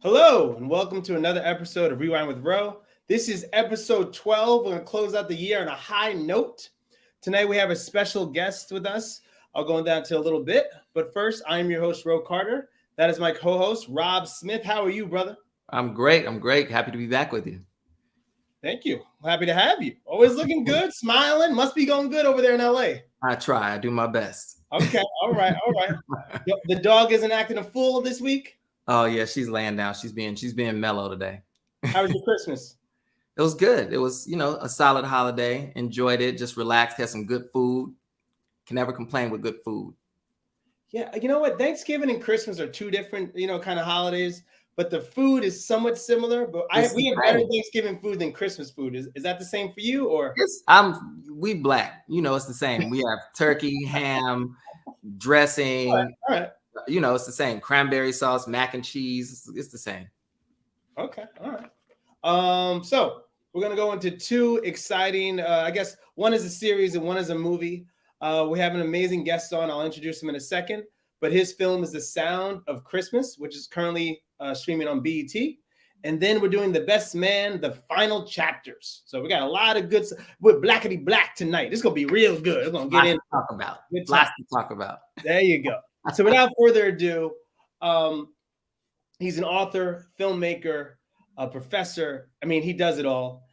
Hello, and welcome to another episode of Rewind with Ro. This is episode 12. We're going to close out the year on a high note. Tonight, we have a special guest with us. I'll go into that in a little bit. But first, I'm your host, Ro Carter. That is my co host, Rob Smith. How are you, brother? I'm great. I'm great. Happy to be back with you. Thank you. Happy to have you. Always looking good, smiling. Must be going good over there in LA. I try. I do my best. Okay. All right. All right. The dog isn't acting a fool this week. Oh yeah, she's laying down. She's being mellow today. How was your Christmas? It was good. It was, a solid holiday. Enjoyed it. Just relaxed. Had some good food. Can never complain with good food. Yeah, you know what? Thanksgiving and Christmas are two different, kind of holidays, but the food is somewhat similar. But we have better Thanksgiving food than Christmas food. Is that the same for you, or? We black. It's the same. We have turkey, ham, dressing. All right. It's the same. Cranberry sauce, mac and cheese. It's the same. Okay. All right. So we're gonna go into two exciting. I guess one is a series and one is a movie. We have an amazing guest on. I'll introduce him in a second. But his film is The Sound of Christmas, which is currently streaming on BET. And then we're doing The Best Man, the final chapters. So we got a lot of good stuff. We're blackety black tonight. It's gonna be real good. We're gonna get in. Lots to talk about. There you go. So without further ado, he's an author, filmmaker, a professor. I mean, he does it all.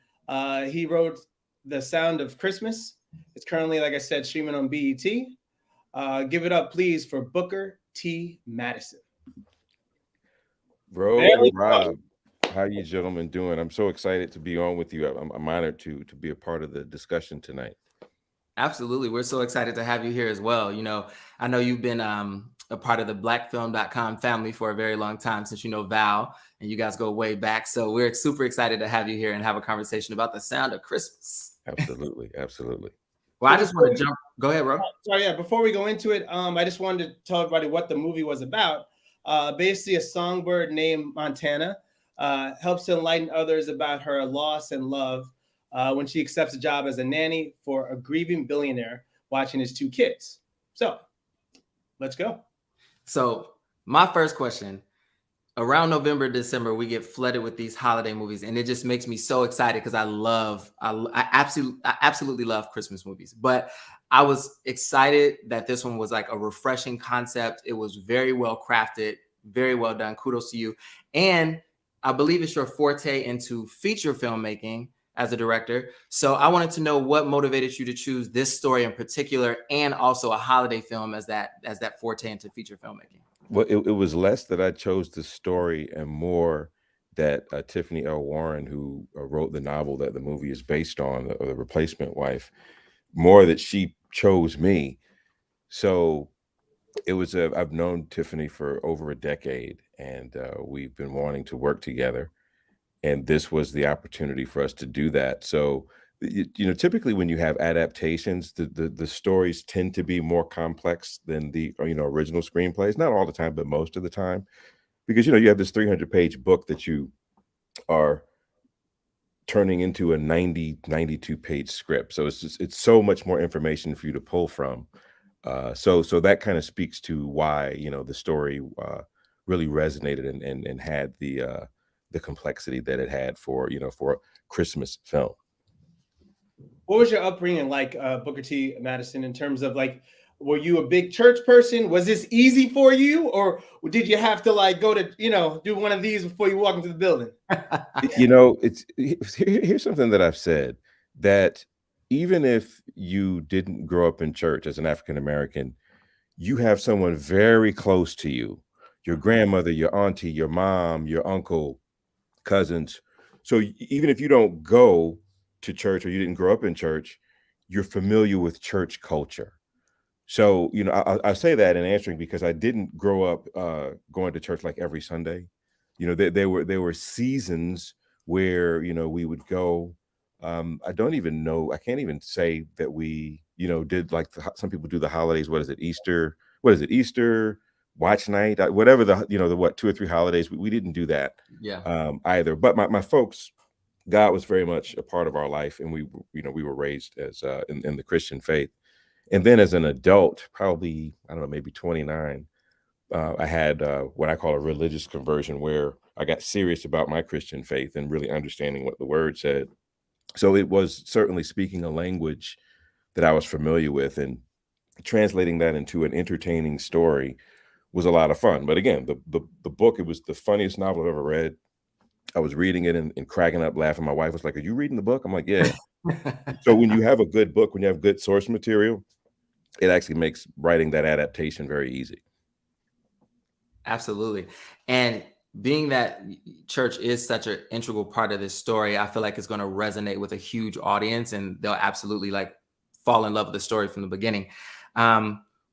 He wrote The Sound of Christmas. It's currently, like I said, streaming on BET. Give it up, please, for Booker T. Mattison. Bro and Rob, how you gentlemen doing? I'm so excited to be on with you. I'm honored to be a part of the discussion tonight. Absolutely. We're so excited to have you here as well. I know you've been a part of the blackfilm.com family for a very long time, since Val, and you guys go way back. So we're super excited to have you here and have a conversation about The Sound of Christmas. Absolutely. Absolutely. Well, I just want to jump. Go ahead, Rob. Sorry, yeah. Before we go into it, I just wanted to tell everybody what the movie was about. Basically, a songbird named Montana helps to enlighten others about her loss and love when she accepts a job as a nanny for a grieving billionaire watching his two kids. So, let's go. So, my first question. Around November, December, we get flooded with these holiday movies, and it just makes me so excited because I absolutely love Christmas movies. But I was excited that this one was like a refreshing concept. It was very well crafted, very well done. Kudos to you. And I believe it's your forte into feature filmmaking as a director. So I wanted to know what motivated you to choose this story in particular, and also a holiday film as that forte into feature filmmaking. Well, it was less that I chose the story and more that Tiffany L. Warren, who wrote the novel that the movie is based on, The Replacement Wife, more that she chose me. So it was I've known Tiffany for over a decade, and we've been wanting to work together. And this was the opportunity for us to do that. So, typically when you have adaptations, the stories tend to be more complex than the original screenplays. Not all the time, but most of the time, because you have this 300-page book that you are turning into a 92-page script. So it's so much more information for you to pull from. So that kind of speaks to why the story really resonated and had the complexity that it had for a Christmas film. What was your upbringing like, Booker T. Mattison, in terms of were you a big church person? Was this easy for you, or did you have to go to do one of these before you walk into the building? Here's something that I've said, that even if you didn't grow up in church as an African American, you have someone very close to you, your grandmother, your auntie, your mom, your uncle, cousins. So even if you don't go to church or you didn't grow up in church, you're familiar with church culture. So, I say that in answering because I didn't grow up going to church like every Sunday. There were seasons where, we would go. I don't even know. I can't even say that we, did some people do the holidays. What is it? Easter? What is it? Easter? Watch night, whatever the 2 or 3 holidays, we didn't do that either. But my folks, God was very much a part of our life, and we were raised as in the Christian faith. And then as an adult, probably, I don't know, maybe 29, I had what I call a religious conversion, where I got serious about my Christian faith and really understanding what the word said. So it was certainly speaking a language that I was familiar with, and translating that into an entertaining story was a lot of fun. But again, the book, it was the funniest novel I've ever read. I was reading it and cracking up laughing. My wife was like, "Are you reading the book?" I'm like, "Yeah." So when you have a good book, when you have good source material, it actually makes writing that adaptation very easy. Absolutely. And being that church is such an integral part of this story, I feel like it's going to resonate with a huge audience, and they'll absolutely like fall in love with the story from the beginning.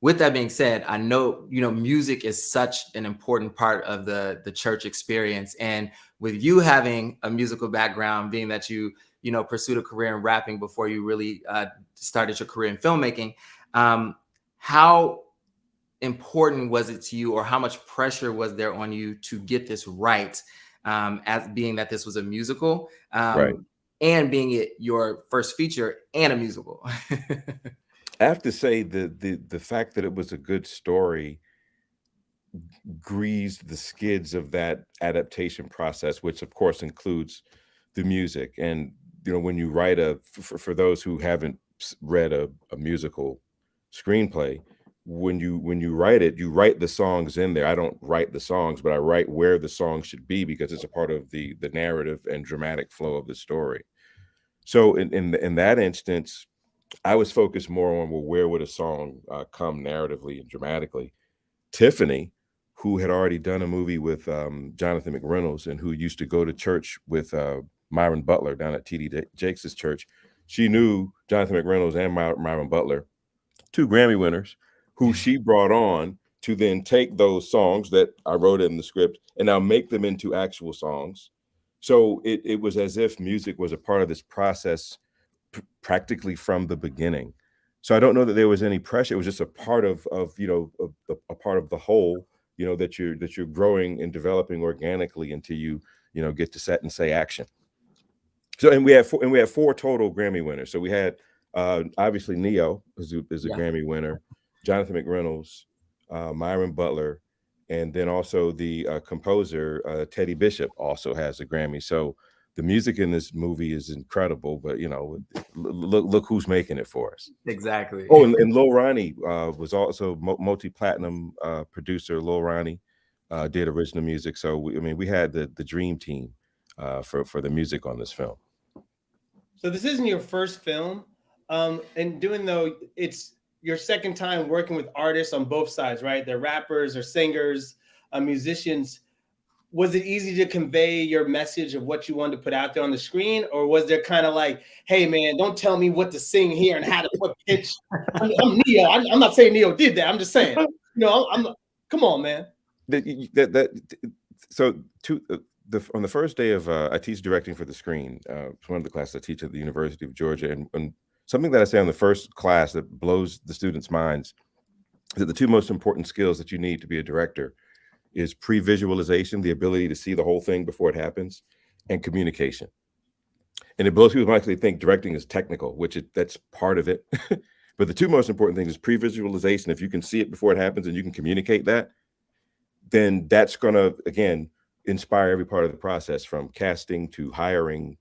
With that being said, I know, music is such an important part of the church experience. And with you having a musical background, being that you pursued a career in rapping before you really started your career in filmmaking, how important was it to you, or how much pressure was there on you to get this right, as being that this was a musical, Right. and being it your first feature and a musical? I have to say the fact that it was a good story greased the skids of that adaptation process, which of course includes the music. And when you write for those who haven't read a musical screenplay, when you write it, you write the songs in there. I don't write the songs, but I write where the song should be, because it's a part of the narrative and dramatic flow of the story. So in that instance, I was focused more on, well, where would a song come narratively and dramatically. Tiffany, who had already done a movie with Jonathan McReynolds, and who used to go to church with Myron Butler down at T.D. Jakes' church, she knew Jonathan McReynolds and Myron Butler, two Grammy winners, who she brought on to then take those songs that I wrote in the script and now make them into actual songs. So it was as if music was a part of this process practically from the beginning. So I don't know that there was any pressure. It was just a part of a part of the whole, that you're growing and developing organically until you get to set and say action. So and we had four total Grammy winners. So we had obviously Neo is a Yeah. Grammy winner, Jonathan McReynolds, Myron Butler, and then also the composer Teddy Bishop also has a Grammy. So the music in this movie is incredible, but look who's making it for us. Exactly. Oh, and Lil Ronnie was also multi-platinum producer. Lil Ronnie did original music. So we had the dream team for the music on this film. So this isn't your first film, and doing though it's your second time working with artists on both sides, right? They're rappers or singers, musicians. Was it easy to convey your message of what you wanted to put out there on the screen, or was there kind of like, hey man, don't tell me what to sing here and how to put pitch? I'm Neo. I'm not saying Neo did that. I'm just saying, come on, man. So on the first day of I teach directing for the screen. It's one of the classes I teach at the University of Georgia, and something that I say on the first class that blows the students' minds is that the two most important skills that you need to be a director is pre-visualization, the ability to see the whole thing before it happens, and communication. And it blows people mind because they think directing is technical, that's part of it. But the two most important things is pre-visualization. If you can see it before it happens and you can communicate that, then that's going to, again, inspire every part of the process, from casting to hiring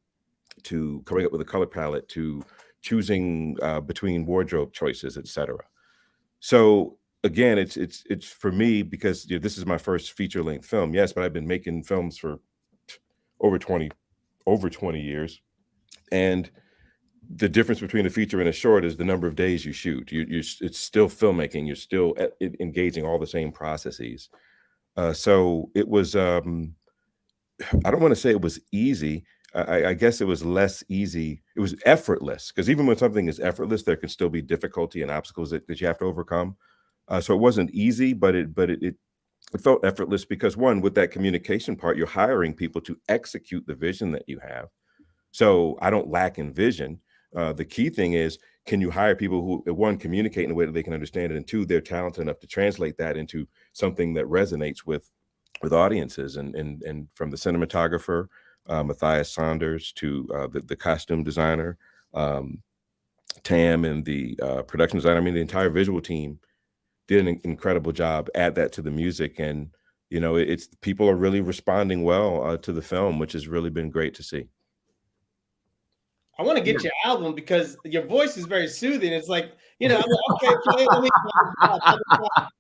to coming up with a color palette to choosing between wardrobe choices, etc. So again, it's for me, because this is my first feature-length film. Yes, but I've been making films for over 20 years, and the difference between a feature and a short is the number of days you shoot. It's still filmmaking. You're still engaging all the same processes. So it was. I don't want to say it was easy. I guess it was less easy. It was effortless, because even when something is effortless, there can still be difficulty and obstacles that you have to overcome. So it wasn't easy, but it felt effortless, because one, with that communication part, you're hiring people to execute the vision that you have. So I don't lack in vision. The key thing is, can you hire people who, one, communicate in a way that they can understand it, and two, they're talented enough to translate that into something that resonates with audiences. And from the cinematographer, Matthias Saunders, to the costume designer, Tam, and the production designer, the entire visual team did an incredible job. Add that to the music, and it's people are really responding well to the film, which has really been great to see. I want to get your album because your voice is very soothing. It's like, I'm like, okay, let me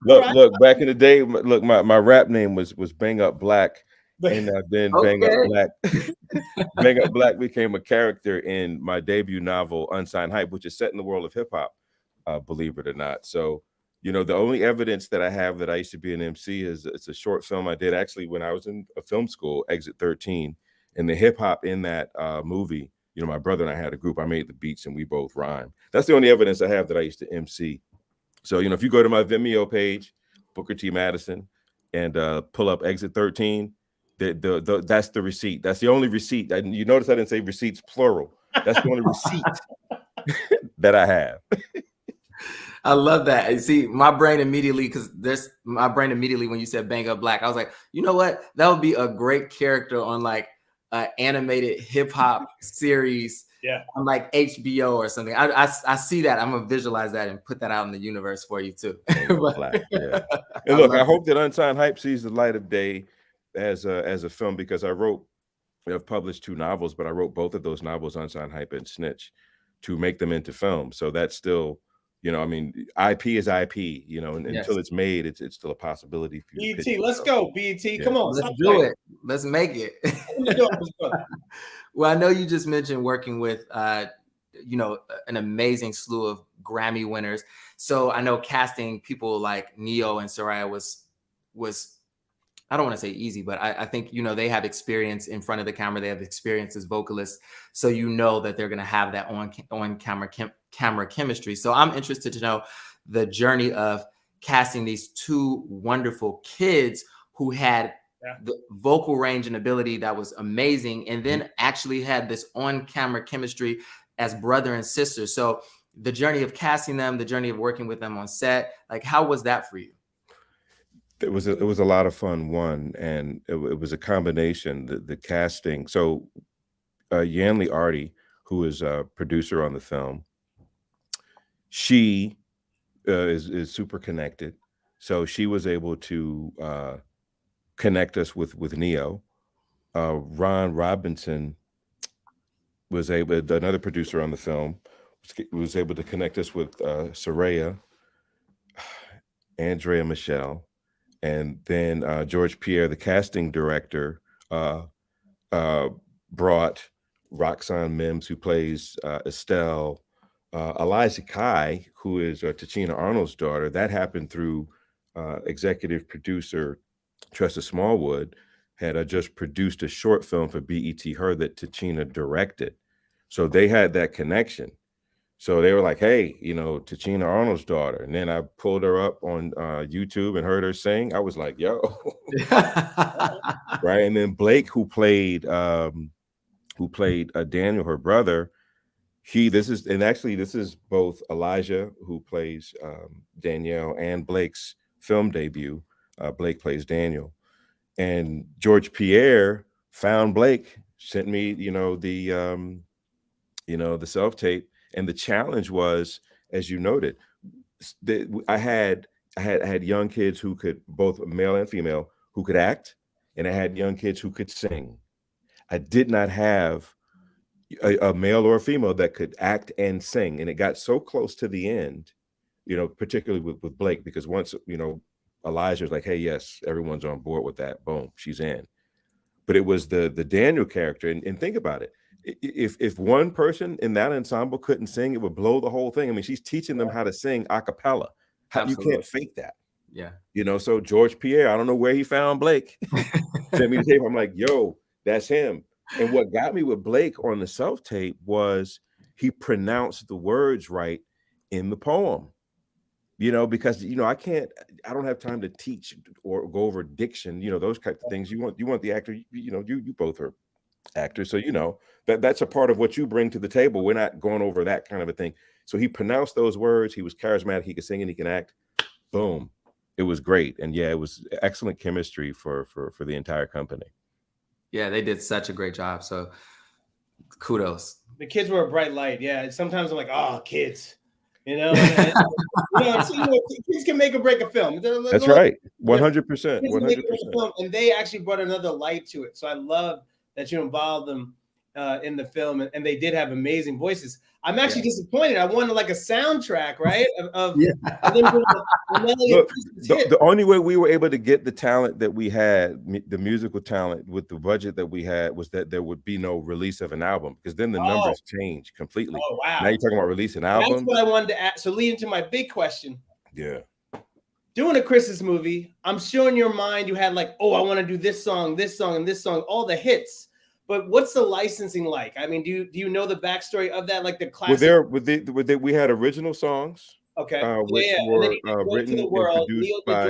look. Back in the day, look, my rap name was Bang Up Black, and then Bang Up Black, Bang Up Black became a character in my debut novel, Unsigned Hype, which is set in the world of hip hop, believe it or not. So, the only evidence that I have that I used to be an MC is it's a short film I did actually when I was in a film school, Exit 13, and the hip hop in that movie. My brother and I had a group. I made the beats and we both rhyme. That's the only evidence I have that I used to MC. So, if you go to my Vimeo page, Booker T. Mattison, and pull up Exit 13, that's the receipt. That's the only receipt. And you notice I didn't say receipts plural. That's the only receipt that I have. I love that. See, my brain immediately, when you said Bang Up Black, I was like, you know what? That would be a great character on like an animated hip hop series on like HBO or something. I see that. I'm gonna visualize that and put that out in the universe for you too. Black, yeah. And look, I hope that Unsigned Hype sees the light of day as a film, because I've published 2 novels, but I wrote both of those novels, Unsigned Hype and Snitch, to make them into film. So that's still, IP is IP, and until it's made, it's still a possibility for you. BET, let's go. BET, come on. Let's do it. Let's make it. Well, I know you just mentioned working with, an amazing slew of Grammy winners. So I know casting people like Neo and Soraya was I don't want to say easy, but I think, they have experience in front of the camera. They have experience as vocalists. So that they're going to have that on camera chemistry. So I'm interested to know the journey of casting these 2 wonderful kids who had the vocal range and ability that was amazing, and then actually had this on-camera chemistry as brother and sister. So the journey of casting them, the journey of working with them on set, like how was that for you? It was a lot of fun, and it was a combination, the casting. So Yanli Artie, who is a producer on the film, she is super connected. So she was able to connect us with Neo. Ron Robinson was another producer on the film, was able to connect us with Soraya, Andrea Michelle, and then George Pierre, the casting director, brought Roxanne Mims, who plays Estelle, Eliza Kai, who is Tachina Arnold's daughter. That happened through executive producer Tressa Smallwood had just produced a short film for BET Her that Tachina directed. So they had that connection. So they were like, hey, Tachina Arnold's daughter. And then I pulled her up on YouTube and heard her sing. I was like, yo. Right. And then Blake, who played Daniel, her brother, this is both Elijah, who plays Danielle, and Blake's film debut. Blake plays Daniel. And George Pierre found Blake, sent me, the self-tape. And the challenge was, as you noted, I had young kids who could, both male and female, who could act, and I had young kids who could sing. I did not have a male or a female that could act and sing. And it got so close to the end, particularly with Blake, because once, Elijah's like, hey, yes, everyone's on board with that. Boom, she's in. But it was the Daniel character. And think about it. If one person in that ensemble couldn't sing, it would blow the whole thing. I mean, she's teaching them how to sing a cappella. You can't fake that. Yeah. So George Pierre, I don't know where he found Blake. Sent me the tape. I'm like, yo, that's him. And what got me with Blake on the self-tape was he pronounced the words right in the poem. Because I don't have time to teach or go over diction, those types of things. You want the actor, you both are actors, so that's a part of what you bring to the table. We're not going over that kind of a thing. So he pronounced those words. He was charismatic. He could sing and he can act. Boom. It was great. And yeah, it was excellent chemistry for the entire company. Yeah, they did such a great job. So kudos. The kids were a bright light. Yeah. Sometimes I'm like, oh, kids. You know, so, kids can make or break a film. That's right. They're- 100%. kids can make or break a 100%. film, and they actually brought another light to it. So I love that you involved them in the film, and they did have amazing voices. I'm actually disappointed. I wanted like a soundtrack, right? Of them doing a melody of Look, Christmas the, hit. the only way we were able to get the talent that we had, the musical talent with the budget that we had, was that there would be no release of an album, because then the numbers change completely. Oh wow! Now you're talking about releasing an That's album. what I wanted to ask. So leading to my big question. Yeah. Doing a Christmas movie, I'm sure in your mind you had like, oh, I want to do this song, and this song, all the hits. But what's the licensing like? I mean, do you know the backstory of that, like the classic? We had original songs, Okay, which were written and produced by.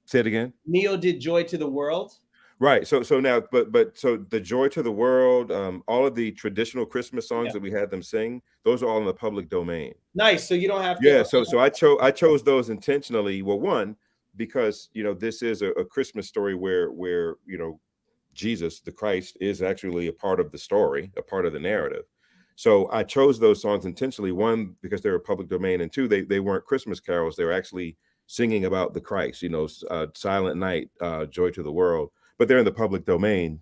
Say it again. Neo did Joy to the World. Right. So now, so the Joy to the World, all of the traditional Christmas songs that we had them sing, those are all in the public domain. Nice. So you don't have to. Yeah. So I chose those intentionally. Well, one, because this is a Christmas story where Jesus, the Christ, is actually a part of the story, a part of the narrative. So I chose those songs intentionally. One, because they were public domain, and two, they weren't Christmas carols. They were actually singing about the Christ. Silent Night, Joy to the World. But they're in the public domain.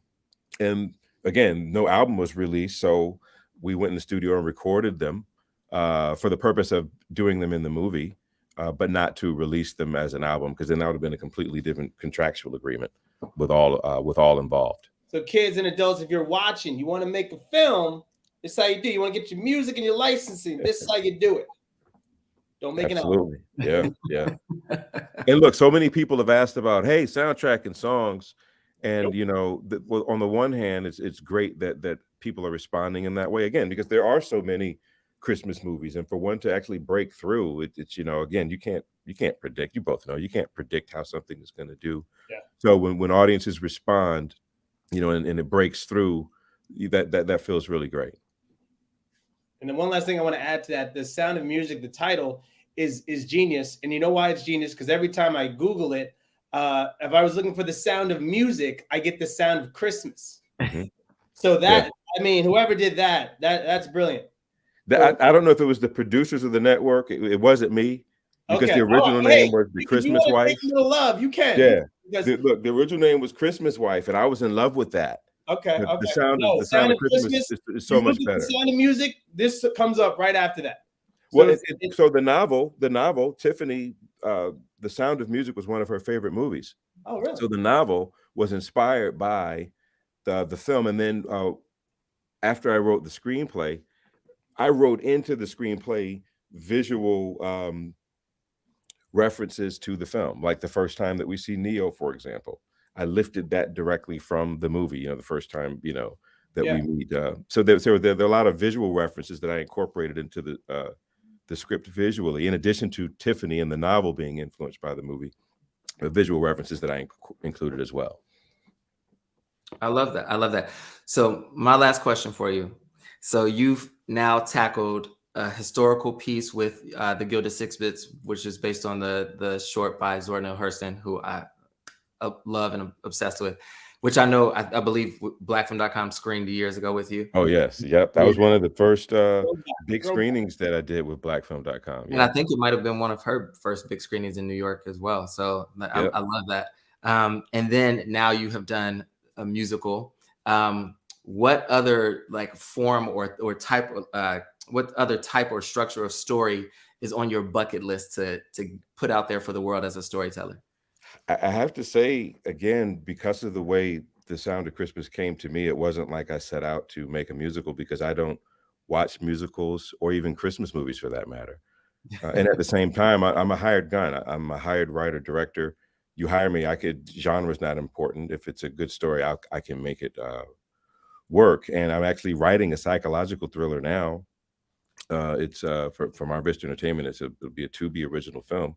And again, no album was released. So we went in the studio and recorded them for the purpose of doing them in the movie, but not to release them as an album, because then that would have been a completely different contractual agreement with all involved. So kids and adults, if you're watching, you want to make a film, this is how you do. You want to get your music and your licensing. This is how you do it. Don't make an album. Yeah. And look, so many people have asked about, hey, soundtrack and songs. And on the one hand, it's great that people are responding in that way, again, because there are so many Christmas movies, and for one to actually break through, it's again, you can't predict. You both know you can't predict how something is going to do. Yeah. So when audiences respond, and it breaks through, that feels really great. And then one last thing I want to add to that: The Sound of Music, the title is genius, and you know why it's genius? Because every time I Google it, if I was looking for the sound of music, I get the sound of Christmas. Mm-hmm. So that, I mean, whoever did that's brilliant. I don't know if it was the producers of the network. It wasn't me, because the original name was The Christmas Wife. Take a little love, you can. Yeah. Look, the original name was Christmas Wife, and I was in love with that. Okay. The sound of Christmas is so much better. The Sound of Music, this comes up right after that. So, so the novel, Tiffany, The Sound of Music was one of her favorite movies. Oh, really? So the novel was inspired by the film, and then after I wrote the screenplay, I wrote into the screenplay visual references to the film. Like the first time that we see Neo, for example, I lifted that directly from the movie. The first time that we meet. So there are a lot of visual references that I incorporated into the script visually, in addition to Tiffany and the novel being influenced by the movie. The visual references that I included as well. I love that. So my last question for you. So you've now tackled a historical piece with The Gilded Six Bits, which is based on the short by Zora Neale Hurston, who I love and I'm obsessed with, which I know, I believe blackfilm.com screened years ago with you. Oh, yes. Yep. That was one of the first big screenings that I did with blackfilm.com. And I think it might have been one of her first big screenings in New York as well. So I love that. And then now you have done a musical. What other form or type, what other type or structure of story is on your bucket list to put out there for the world as a storyteller? I have to say, again, because of the way The Sound of Christmas came to me, it wasn't like I set out to make a musical, because I don't watch musicals or even Christmas movies for that matter. And at the same time, I'm a hired gun. I'm a hired writer, director. You hire me, genre is not important. If it's a good story, I can make it work. And I'm actually writing a psychological thriller now. It's from Our Vista Entertainment. It'll be a Tubi original film.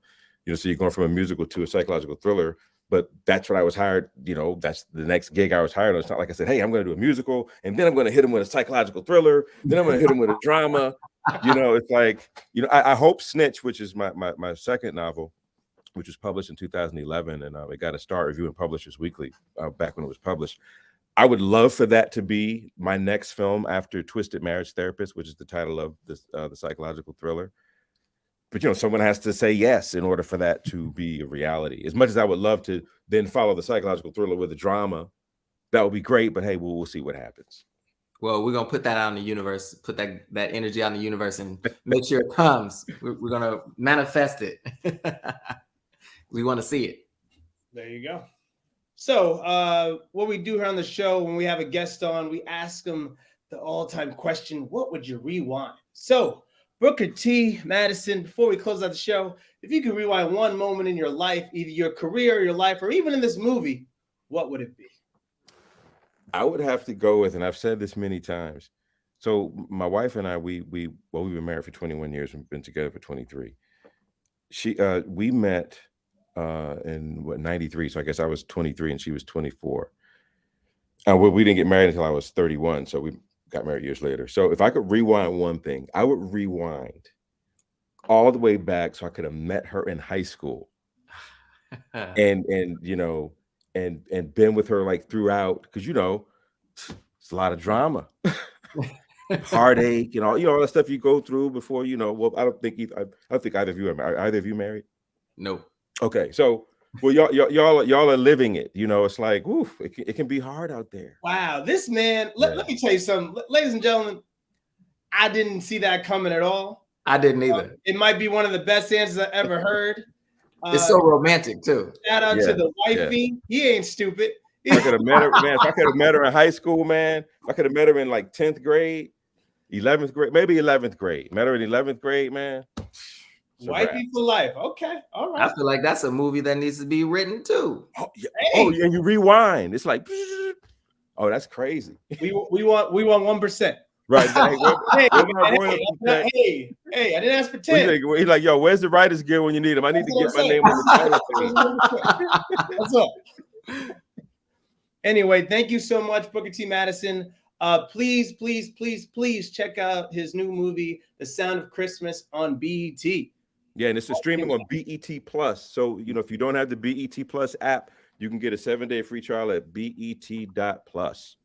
So you're going from a musical to a psychological thriller, but that's what I was hired. That's the next gig I was hired on. It's not like I said, hey, I'm going to do a musical, and then I'm going to hit him with a psychological thriller. Then I'm going to hit him with a drama. It's like, I hope Snitch, which is my second novel, which was published in 2011, and it got a Star Review in Publishers Weekly back when it was published. I would love for that to be my next film after Twisted Marriage Therapist, which is the title of the psychological thriller. but someone has to say yes in order for that to be a reality. As much as I would love to then follow the psychological thriller with the drama, that would be great. But hey, we'll see what happens. Well, we're gonna put that out in the universe, put that energy out in the universe, and make sure it comes. We're gonna manifest it. We want to see it. There you go. So, what we do here on the show when we have a guest on, we ask them the all-time question: what would you rewind? So, Booker T. Mattison, before we close out the show, if you could rewind one moment in your life, either your career, or your life, or even in this movie, what would it be? I would have to go with, and I've said this many times. So my wife and I, we've been married for 21 years. We've been together for 23. We met in 93. So I guess I was 23 and she was 24. We didn't get married until I was 31. So we got married years later. So if I could rewind one thing, I would rewind all the way back so I could have met her in high school and been with her like throughout, because it's a lot of drama, heartache, and all that stuff you go through before. Well, I don't think either of you are either of you married. No. Okay, so y'all are living it. It's like, oof, it can be hard out there. Wow, this man. Let me tell you something, ladies and gentlemen. I didn't see that coming at all. I didn't either. It might be one of the best answers I ever heard. It's so romantic too. Shout out to the wifey. Yeah. He ain't stupid. If I could have met her, man. If I could have met her in high school, man. If I could have met her in like 10th grade, 11th grade, maybe 11th grade. Met her in 11th grade, man. Wifey for life. Okay, all right. I feel like that's a movie that needs to be written too. Oh, yeah. Hey. And you rewind. It's like, oh, that's crazy. We want 1%. Right. Hey, I didn't ask for 10. He's like, yo, where's the writers guild when you need them? I need to get my name on the title. What's up? Anyway, thank you so much, Booker T. Mattison. Please check out his new movie, The Sound of Christmas, on BET. Yeah, and it's a streaming on BET Plus. So, if you don't have the BET Plus app, you can get a 7-day free trial at BET.plus.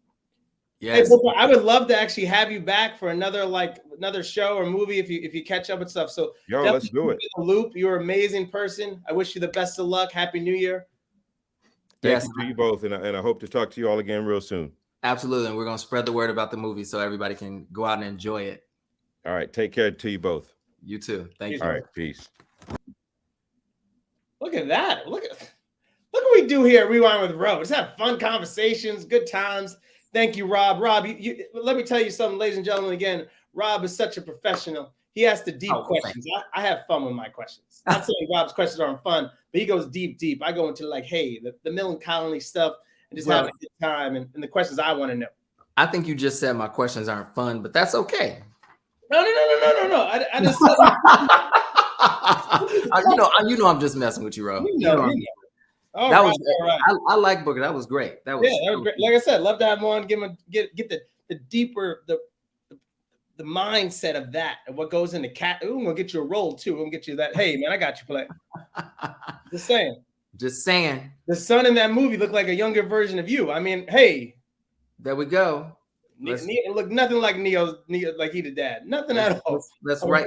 Yes. Hey, Booker, I would love to actually have you back for another show or movie if you catch up and stuff. So, let's do it. Loop, you're an amazing person. I wish you the best of luck. Happy New Year. Thank you to you both, and I hope to talk to you all again real soon. Absolutely, and we're gonna spread the word about the movie so everybody can go out and enjoy it. All right, take care to you both. You too. Thank you. All right, peace. Look at that. Look what we do here at Rewind with Rob. Just have fun conversations, good times. Thank you, Rob. Rob, let me tell you something, ladies and gentlemen. Again, Rob is such a professional. He asks the deep questions. I have fun with my questions. Not saying Rob's questions aren't fun, but he goes deep. I go into the Millen Colony stuff and just having a good time and the questions I want to know. I think you just said my questions aren't fun, but that's okay. No. I just said I'm just messing with you, Rob. That was right. I like Booker. That was great. That was great. Like I said, love to have him on. Get the deeper the mindset of that and what goes into cat. We're gonna get you a role too. We're gonna get you that. Hey man, I got you play. Just saying. The son in that movie looked like a younger version of you. I mean, hey. There we go. It looked nothing like Neo, like he the dad. Nothing at all. That's right.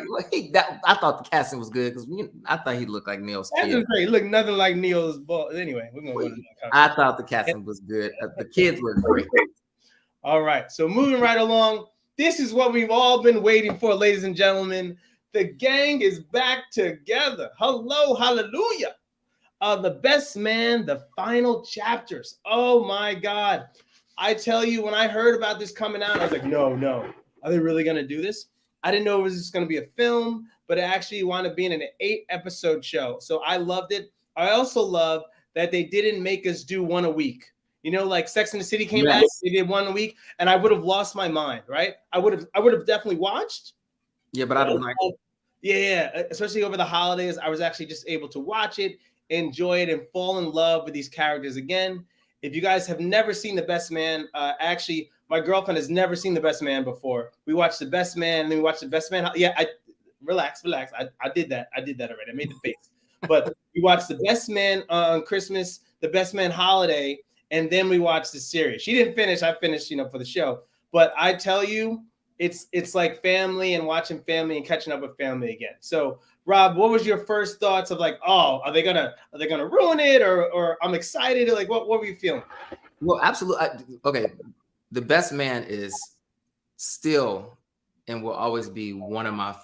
I thought the casting was good because I thought he looked like Neo's kid. Great. He looked nothing like Neo's ball. Anyway, we're gonna go to that. I thought the casting was good. The kids were great. All right. So moving right along. This is what we've all been waiting for, ladies and gentlemen. The gang is back together. Hello, hallelujah. The Best Man, the final chapters. Oh my God. I tell you, when I heard about this coming out, I was like, no. Are they really going to do this? I didn't know it was just going to be a film, but it actually wound up being an 8-episode show. So I loved it. I also love that they didn't make us do one a week. Like Sex and the City came out, they did one a week, and I would have lost my mind, right? I would have definitely watched. Yeah, but I don't like it. Yeah, especially over the holidays, I was actually just able to watch it, enjoy it, and fall in love with these characters again. If you guys have never seen The Best Man, actually, my girlfriend has never seen The Best Man before. We watched The Best Man, and then we watched The Best Man. Yeah, relax. I did that already. I made the face. But we watched The Best Man on Christmas, The Best Man holiday, and then we watched the series. She didn't finish. I finished, for the show. But I tell you, it's like family and watching family and catching up with family again. So Rob, what was your first thoughts of like, oh, are they gonna ruin it, or I'm excited? Like, what were you feeling? Well, absolutely. Okay, The Best Man is still and will always be one of my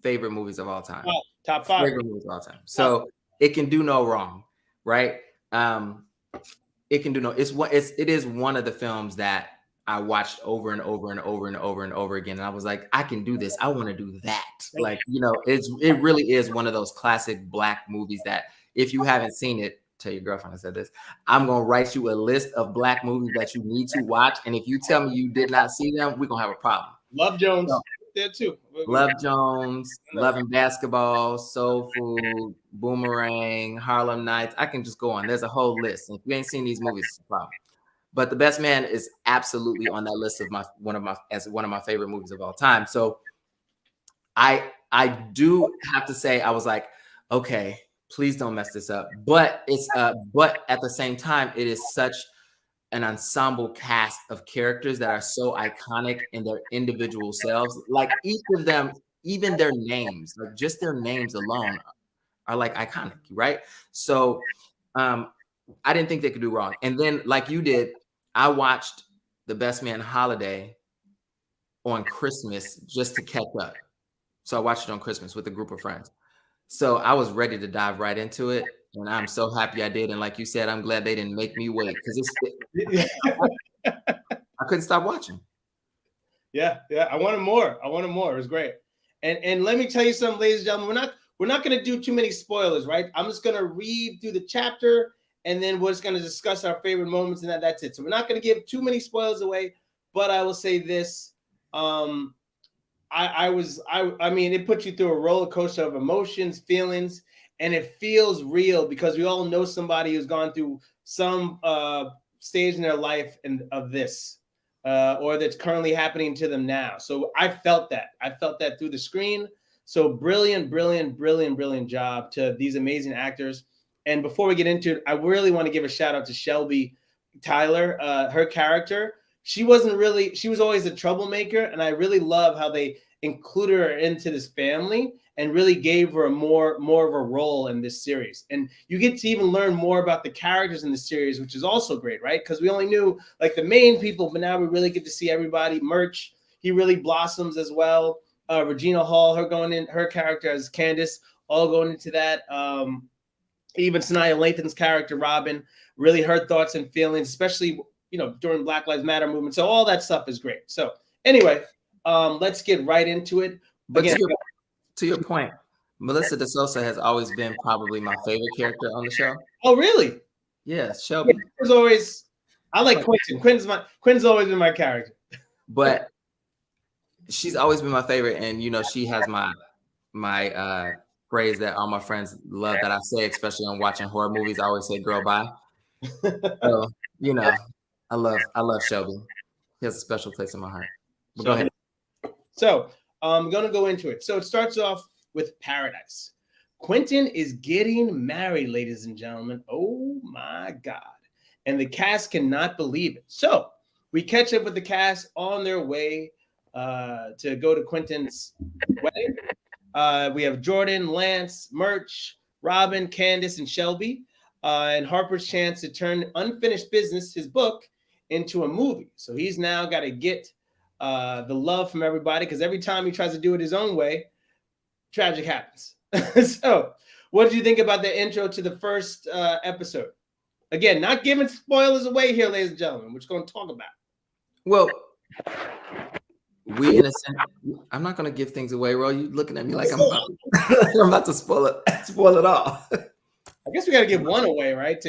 favorite movies of all time. Oh, top 5 favorite movies of all time. So it can do no wrong, right? It can do no. It is one of the films that I watched over and over and over and over and over again, and I was like, I can do this. I want to do that. Like, it really is one of those classic Black movies that if you haven't seen it, tell your girlfriend I said this. I'm gonna write you a list of Black movies that you need to watch, and if you tell me you did not see them, we're gonna have a problem. Love Jones. There too. Love Jones, Loving Basketball, Soul Food, Boomerang, Harlem Nights. I can just go on. There's a whole list. If you ain't seen these movies, it's a problem. But The Best Man is absolutely on that list of one of my favorite movies of all time. So I do have to say, I was like, okay, please don't mess this up. But but at the same time, it is such an ensemble cast of characters that are so iconic in their individual selves. Like each of them, even their names, like just their names alone are like iconic, right? So I didn't think they could do wrong. And then like you did, I watched The Best Man Holiday on Christmas just to catch up. So I watched it on Christmas with a group of friends. So I was ready to dive right into it. And I'm so happy I did. And like you said, I'm glad they didn't make me wait because I couldn't stop watching. Yeah. I wanted more. It was great. And let me tell you something, ladies and gentlemen, we're not going to do too many spoilers, right? I'm just going to read through the chapter and then we're just going to discuss our favorite moments and that's it. So we're not going to give too many spoilers away, but I will say this. I mean, it puts you through a roller coaster of emotions, feelings, and it feels real because we all know somebody who's gone through some stage in their life of this, or that's currently happening to them now. So I felt that. Through the screen. So brilliant job to these amazing actors. And before we get into it, I really want to give a shout out to Shelby Tyler, her character. She was always a troublemaker, and I really love how they included her into this family and really gave her more of a role in this series. And you get to even learn more about the characters in the series, which is also great, right? Because we only knew like the main people, but now we really get to see everybody. Murch, he really blossoms as well. Regina Hall, her character as Candace, all going into that. Even Sanaya Lathan's character, Robin, really her thoughts and feelings, especially during Black Lives Matter movement. So all that stuff is great. So anyway, let's get right into it. But again, to your point, Melissa DeSosa has always been probably my favorite character on the show. Oh, really? Yeah, Shelby. I like Quentin. Quentin's always been my character. But she's always been my favorite, and she has my phrase that all my friends love that I say, especially on watching horror movies. I always say "girl, bye." So I love Shelby. She has a special place in my heart. But go ahead. So I'm going to go into it. So it starts off with Paradise. Quentin is getting married, ladies and gentlemen. Oh my God. And the cast cannot believe it. So we catch up with the cast on their way to go to Quentin's wedding. We have Jordan, Lance, Murch, Robin, Candace, and Shelby. And Harper's chance to turn unfinished business, his book, into a movie. So he's now got to get the love from everybody, because every time he tries to do it his own way, tragic happens. So what did you think about the intro to the first episode? Again, not giving spoilers away here, ladies and gentlemen. We're just going to talk about it. Well, we in a sense, I'm not going to give things away, Ro. You looking at me like I'm about to spoil it all. I guess we got to give one away, right?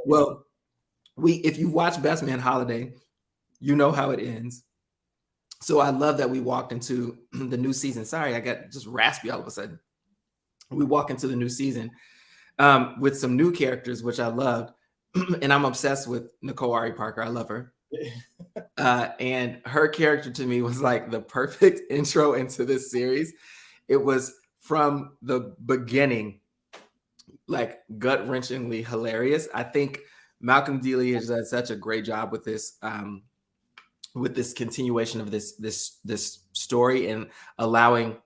Well, if you watch Best Man Holiday, you know how it ends. So I love that we walked into the new season. Sorry, I got just raspy all of a sudden. We walk into the new season with some new characters, which I loved. And I'm obsessed with Nicole Ari Parker. I love her. And her character to me was like the perfect intro into this series. It was from the beginning, like gut-wrenchingly hilarious. I think Malcolm Dealey has done such a great job with this continuation of this story and allowing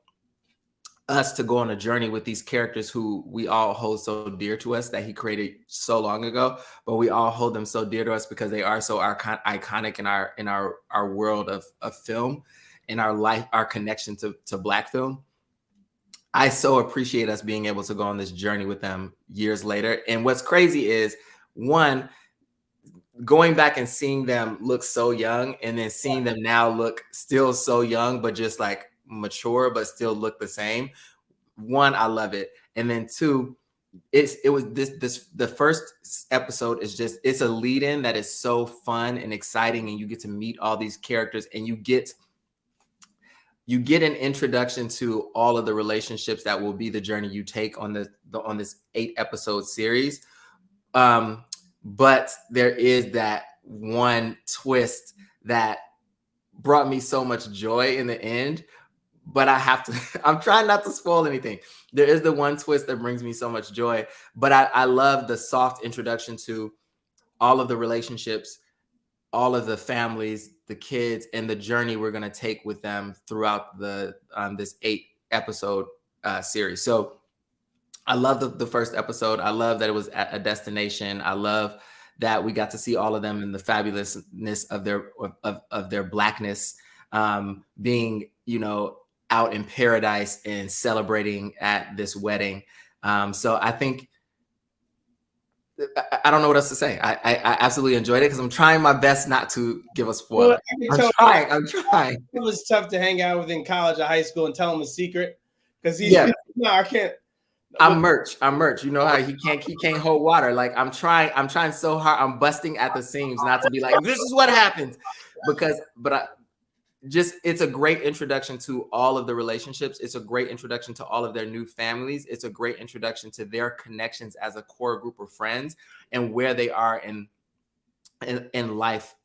us to go on a journey with these characters who we all hold so dear to us, that he created so long ago, but we all hold them so dear to us because they are so iconic in our world of film, in our life, our connection to Black film. I so appreciate us being able to go on this journey with them years later. And what's crazy is, one, going back and seeing them look so young, and then seeing them now look still so young, but just like mature, but still look the same. One, I love it. And then two, the first episode is just, it's a lead-in that is so fun and exciting, and you get to meet all these characters, and you get an introduction to all of the relationships that will be the journey you take on this 8-episode series. But there is that one twist that brought me so much joy in the end. But I'm trying not to spoil anything. There is the one twist that brings me so much joy. But I love the soft introduction to all of the relationships, all of the families, the kids, and the journey we're going to take with them throughout this 8-episode series. So I love the first episode. I love that it was at a destination. I love that we got to see all of them in the fabulousness of their Blackness, being, out in paradise and celebrating at this wedding. So I think, I don't know what else to say. I absolutely enjoyed it, because I'm trying my best not to give a spoiler. Well, I'm trying. It was tough to hang out with in college or high school and tell him a secret, because no, I can't. I'm merch. You know how he can't hold water. Like I'm trying so hard. I'm busting at the seams not to be like, this is what happens, it's a great introduction to all of the relationships. It's a great introduction to all of their new families. It's a great introduction to their connections as a core group of friends, and where they are in life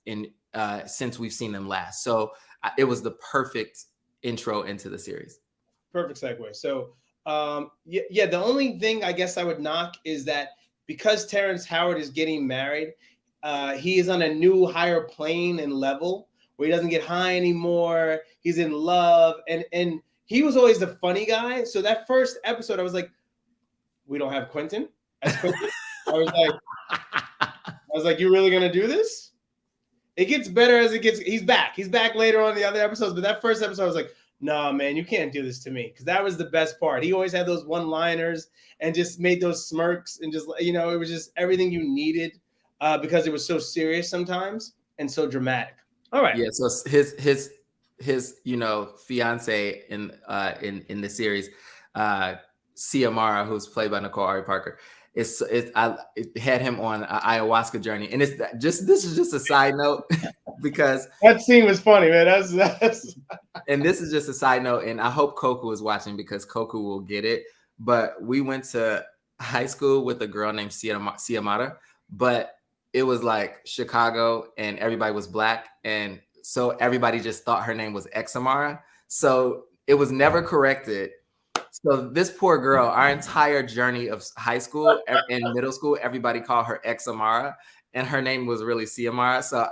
since we've seen them last. So it was the perfect intro into the series. Perfect segue. So the only thing I guess I would knock is that because Terrence Howard is getting married, he is on a new higher plane and level where he doesn't get high anymore. He's in love, and he was always the funny guy. So that first episode, I was like, we don't have Quentin as Quentin. I was like, you really gonna do this? It gets better as it gets. He's back later on in the other episodes, but that first episode, I was like, no, man, you can't do this to me, because that was the best part. He always had those one-liners and just made those smirks, and just, it was just everything you needed, because it was so serious sometimes and so dramatic. All right. Yeah. So his fiance in the series, Ciamara, who's played by Nicole Ari Parker, it had him on an ayahuasca journey, and this is just a side note because that scene was funny, man. That's and this is just a side note, and I hope Koku is watching, because Koku will get it. But we went to high school with a girl named Ciamara, but it was like Chicago, and everybody was Black, and so everybody just thought her name was Examara. So it was never corrected. So this poor girl, our entire journey of high school and middle school, everybody called her Examara, and her name was really Ciamara. So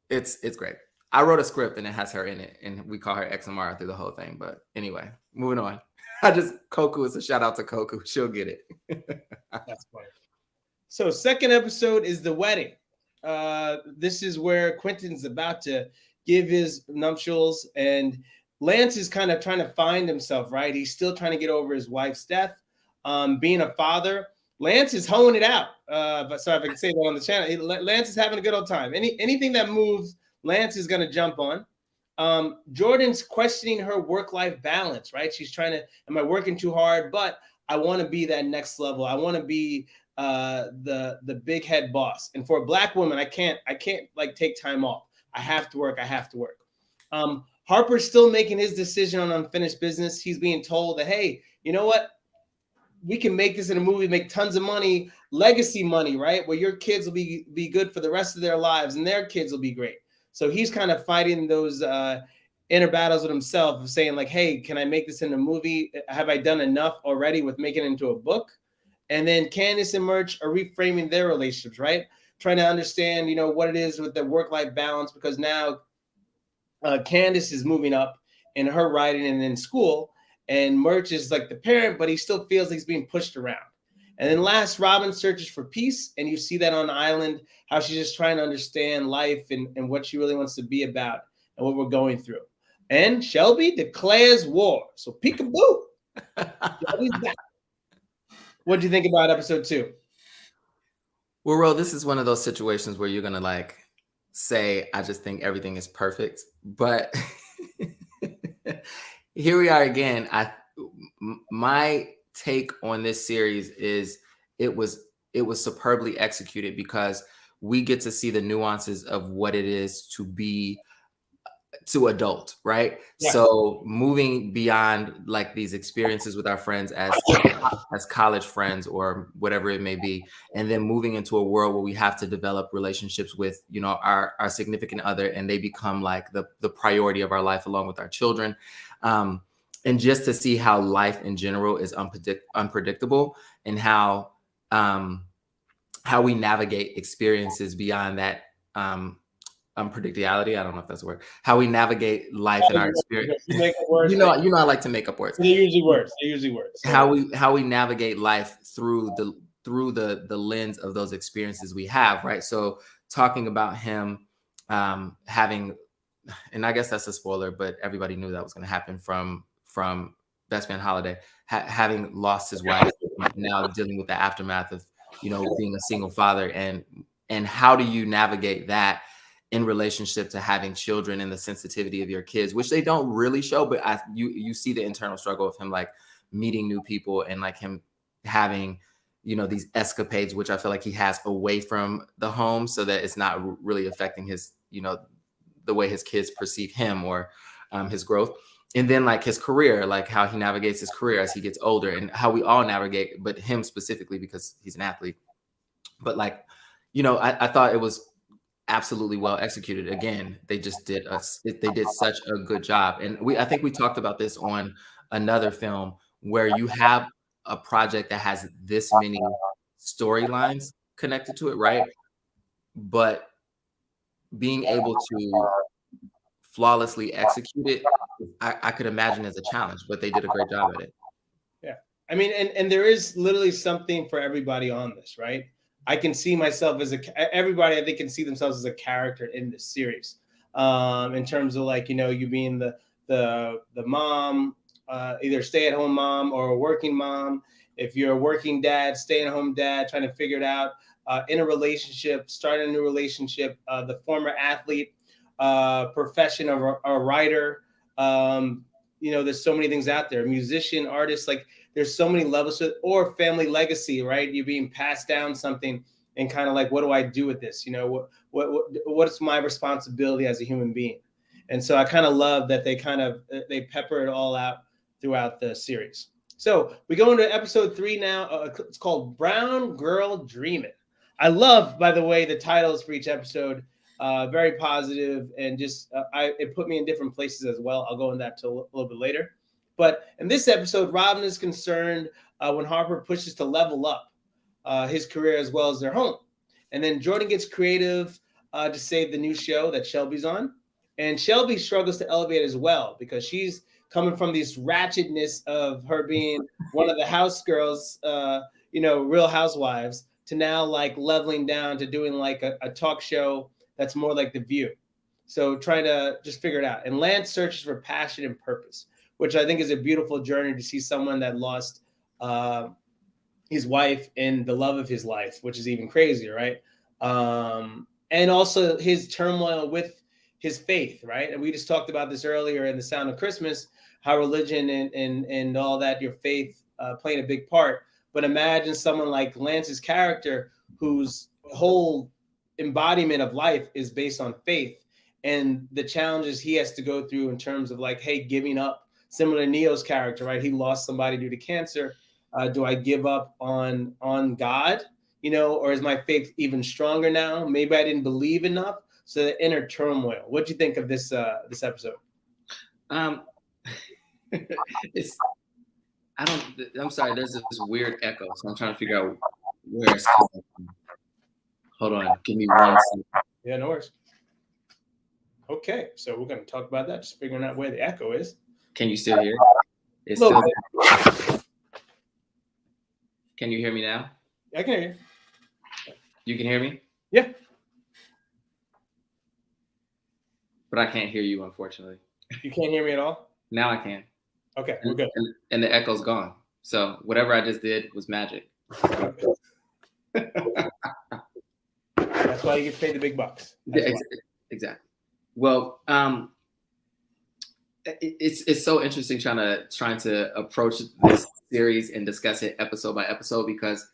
it's great. I wrote a script and it has her in it, and we call her Examara through the whole thing. But anyway, moving on. Koku is a shout out to Koku. She'll get it. That's funny. So second episode is the wedding. This is where Quentin's about to give his nuptials, and Lance is kind of trying to find himself, right? He's still trying to get over his wife's death. Being a father, Lance is hoeing it out. But sorry if I can say that on the channel. Lance is having a good old time. Anything that moves, Lance is going to jump on. Jordan's questioning her work-life balance, right? She's trying to, am I working too hard? But I want to be that next level. I want to be the big head boss. And for a Black woman, I can't like take time off. I have to work. Harper's still making his decision on unfinished business. He's being told that, hey, you know what? We can make this in a movie, make tons of money, legacy money, right? Where your kids will be good for the rest of their lives, and their kids will be great. So he's kind of fighting those inner battles with himself of saying like, hey, can I make this in a movie? Have I done enough already with making it into a book? And then Candace and Murch are reframing their relationships, right? Trying to understand, what it is with the work-life balance, because now Candace is moving up and her writing and in school. And Murch is like the parent, but he still feels like he's being pushed around. And then last, Robin searches for peace. And you see that on the island, how she's just trying to understand life and what she really wants to be about and what we're going through. And Shelby declares war. So peekaboo. Shelby's back. What do you think about episode 2? Well, Ro, this is one of those situations where you're going to like say, I just think everything is perfect. But here we are again. My take on this series is it was superbly executed because we get to see the nuances of what it is to be to adult, right? Yeah. So moving beyond like these experiences with our friends as college friends or whatever it may be, and then moving into a world where we have to develop relationships with, you know, our significant other, and they become like the priority of our life along with our children. And just to see how life in general is unpredictable, and how we navigate experiences beyond that unpredictability. I don't know if that's a word. How we navigate life in our experience. You know, I like to make up words. They're usually words. So. How we navigate life through the lens of those experiences we have, right? So talking about him having, and I guess that's a spoiler, but everybody knew that was going to happen from Best Man Holiday, having lost his wife, now dealing with the aftermath of, you know, being a single father, and how do you navigate that in relationship to having children and the sensitivity of your kids, which they don't really show, but you see the internal struggle of him, like meeting new people and like him having, you know, these escapades, which I feel like he has away from the home, so that it's not really affecting his, you know, the way his kids perceive him or his growth. And then like his career, like how he navigates his career as he gets older, and how we all navigate, but him specifically because he's an athlete. But like, you know, I thought it was absolutely well executed. Again, they did such a good job. And I think we talked about this on another film, where you have a project that has this many storylines connected to it, right? But being able to flawlessly execute it, I could imagine as a challenge, but they did a great job at it. Yeah. I mean, and there is literally something for everybody on this, right? I can see myself as everybody, I think, can see themselves as a character in this series, in terms of like, you know, you being the mom, either stay-at-home mom or a working mom. If you're a working dad, stay-at-home dad, trying to figure it out, in a relationship, starting a new relationship, the former athlete, profession of a writer. You know, there's so many things out there, musician, artist, like there's so many levels, or family legacy, right? You're being passed down something and kind of like, what do I do with this? You know, what's my responsibility as a human being? And so I kind of love that they pepper it all out throughout the series. So we go into episode 3 now. It's called Brown Girl Dreamin'. I love, by the way, the titles for each episode. Very positive, and just it put me in different places as well. I'll go into that a little bit later. But in this episode, Robin is concerned when Harper pushes to level up his career as well as their home. And then Jordan gets creative to save the new show that Shelby's on. And Shelby struggles to elevate as well, because she's coming from this ratchetness of her being one of the house girls, you know, Real Housewives, to now like leveling down to doing like a talk show that's more like The View. So trying to just figure it out. And Lance searches for passion and purpose, which I think is a beautiful journey to see someone that lost his wife and the love of his life, which is even crazier, right? And also his turmoil with his faith, right? And we just talked about this earlier in The Sound of Christmas, how religion and all that, your faith playing a big part. But imagine someone like Lance's character, whose whole embodiment of life is based on faith, and the challenges he has to go through in terms of like, hey, giving up, similar to Neo's character, right? He lost somebody due to cancer. Do I give up on God, you know, or is my faith even stronger now? Maybe I didn't believe enough. So the inner turmoil. What do you think of this episode? I'm sorry, there's this weird echo, so I'm trying to figure out where it's coming from. Hold on, give me 1 second. Yeah, no worries. Okay, so we're going to talk about that, just figuring out where the echo is. Can you still hear? It's Little still. Can you hear me now? I can hear you. You can hear me? Yeah. But I can't hear you, unfortunately. You can't hear me at all? Now I can. Okay, we're good. And the echo's gone. So whatever I just did was magic. That's why you get paid the big bucks. Yeah, exactly. Well, it's so interesting trying to approach this series and discuss it episode by episode, because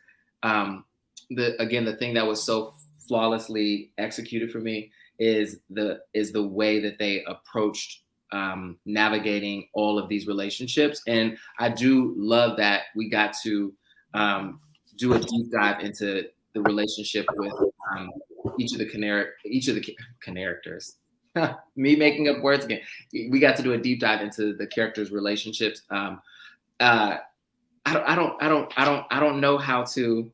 the thing that was so flawlessly executed for me is the way that they approached navigating all of these relationships. And I do love that we got to do a deep dive into the relationship with each of the characters. Me making up words again. We got to do a deep dive into the characters' relationships. I don't know how to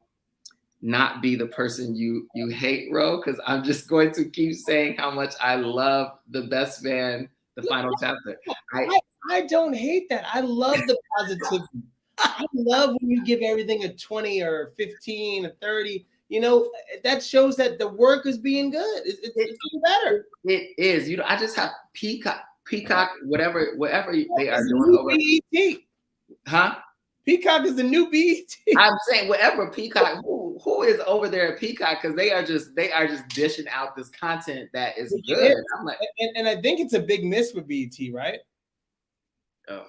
not be the person you hate, Ro, because I'm just going to keep saying how much I love The Best Man, the final chapter. I don't hate that. I love the positivity. I love when you give everything a 20 or 15 or 30. You know, that shows that the work is being good. It's getting better. It is. You know, I just have Peacock, whatever they are doing over. BET. Huh? Peacock is the new BET. I'm saying whatever Peacock. Who is over there at Peacock? Because they are just dishing out this content that is good. I'm like, and I think it's a big miss for BET, right? Oh.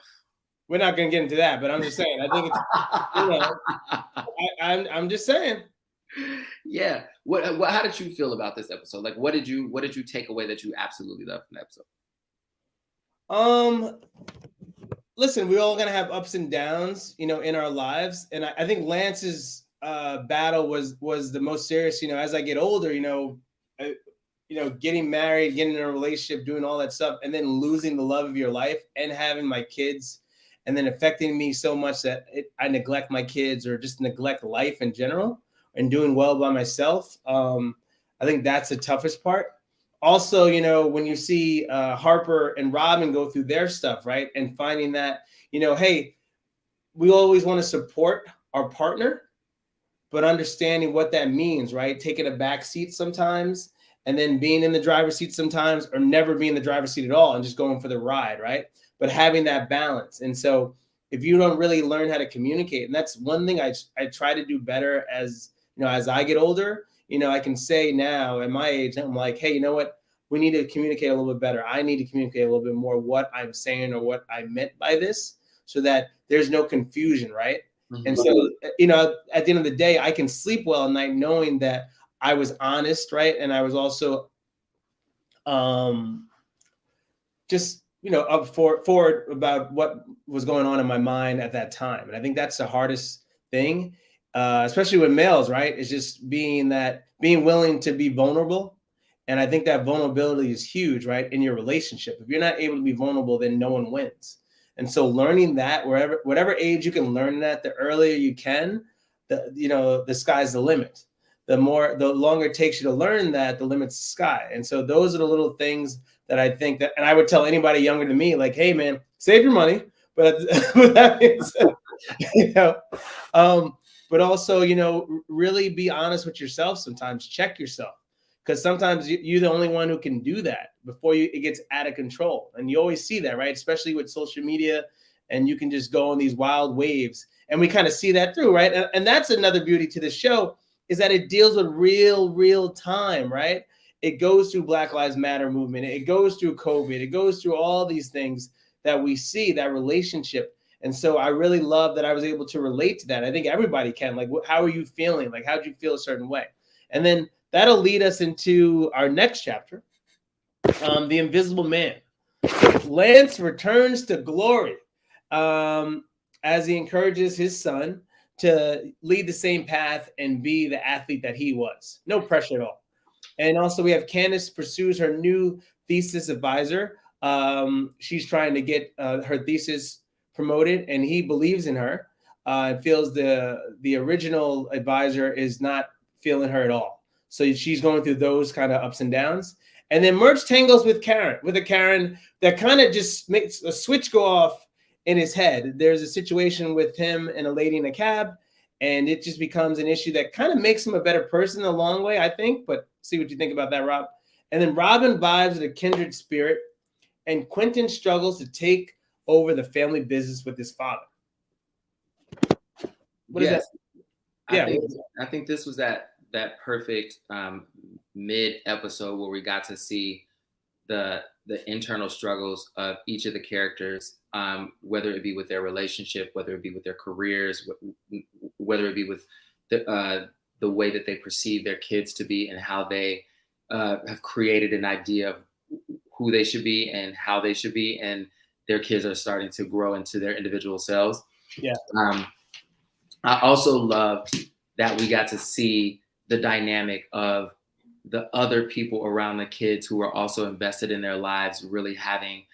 We're not going to get into that, but I'm just saying. I think it's. I'm just saying. Yeah. What? How did you feel about this episode? Like, what did you take away that you absolutely loved from the episode? Listen, we're all gonna have ups and downs, you know, in our lives, and I think Lance's battle was the most serious. You know, as I get older, getting married, getting in a relationship, doing all that stuff, and then losing the love of your life and having my kids, and then affecting me so much that I neglect my kids or just neglect life in general, and doing well by myself. I think that's the toughest part. Also, you know, when you see Harper and Robin go through their stuff, right, and finding that, you know, hey, we always want to support our partner, but understanding what that means, right? Taking a back seat sometimes, and then being in the driver's seat sometimes, or never being in the driver's seat at all and just going for the ride, right? But having that balance. And so if you don't really learn how to communicate, and that's one thing I try to do better as, you know, as I get older, you know, I can say now at my age, I'm like, hey, you know what? We need to communicate a little bit better. I need to communicate a little bit more what I'm saying or what I meant by this, so that there's no confusion, right? Mm-hmm. And so, you know, at the end of the day, I can sleep well at night knowing that I was honest, right? And I was also just, you know, up forward about what was going on in my mind at that time. And I think that's the hardest thing, especially with males, right? Is just being willing to be vulnerable. And I think that vulnerability is huge, right? In your relationship. If you're not able to be vulnerable, then no one wins. And so learning that whatever age you can learn that, the earlier you can, the sky's the limit. The longer it takes you to learn that, the limit's the sky. And so those are the little things that I think that, and I would tell anybody younger than me, like, hey man, save your money. But with that being said, you know, but also, you know, really be honest with yourself sometimes, check yourself. Because sometimes you're the only one who can do that before it gets out of control. And you always see that, right? Especially with social media, and you can just go on these wild waves. And we kind of see that through, right? And that's another beauty to the show, is that it deals with real time, right? It goes through Black Lives Matter movement. It goes through COVID. It goes through all these things that we see, that relationship. And so I really love that I was able to relate to that. I think everybody can. Like, how are you feeling? Like, how did you feel a certain way? And then that'll lead us into our next chapter, The Invisible Man. Lance returns to glory as he encourages his son to lead the same path and be the athlete that he was. No pressure at all. And also we have Candace pursues her new thesis advisor. She's trying to get her thesis promoted, and he believes in her and feels the original advisor is not feeling her at all. So she's going through those kind of ups and downs. And then Merch tangles with a Karen that kind of just makes a switch go off in his head. There's a situation with him and a lady in a cab, and it just becomes an issue that kind of makes him a better person a long way, I think. But see what you think about that, Rob. And then Robin vibes with a kindred spirit, and Quentin struggles to take over the family business with his father. What is that? Yeah, I think this was that perfect mid episode where we got to see the internal struggles of each of the characters, whether it be with their relationship, whether it be with their careers, whether it be with the way that they perceive their kids to be, and how they have created an idea of who they should be and how they should be, and their kids are starting to grow into their individual selves. Yeah. I also loved that we got to see the dynamic of the other people around the kids who are also invested in their lives, really having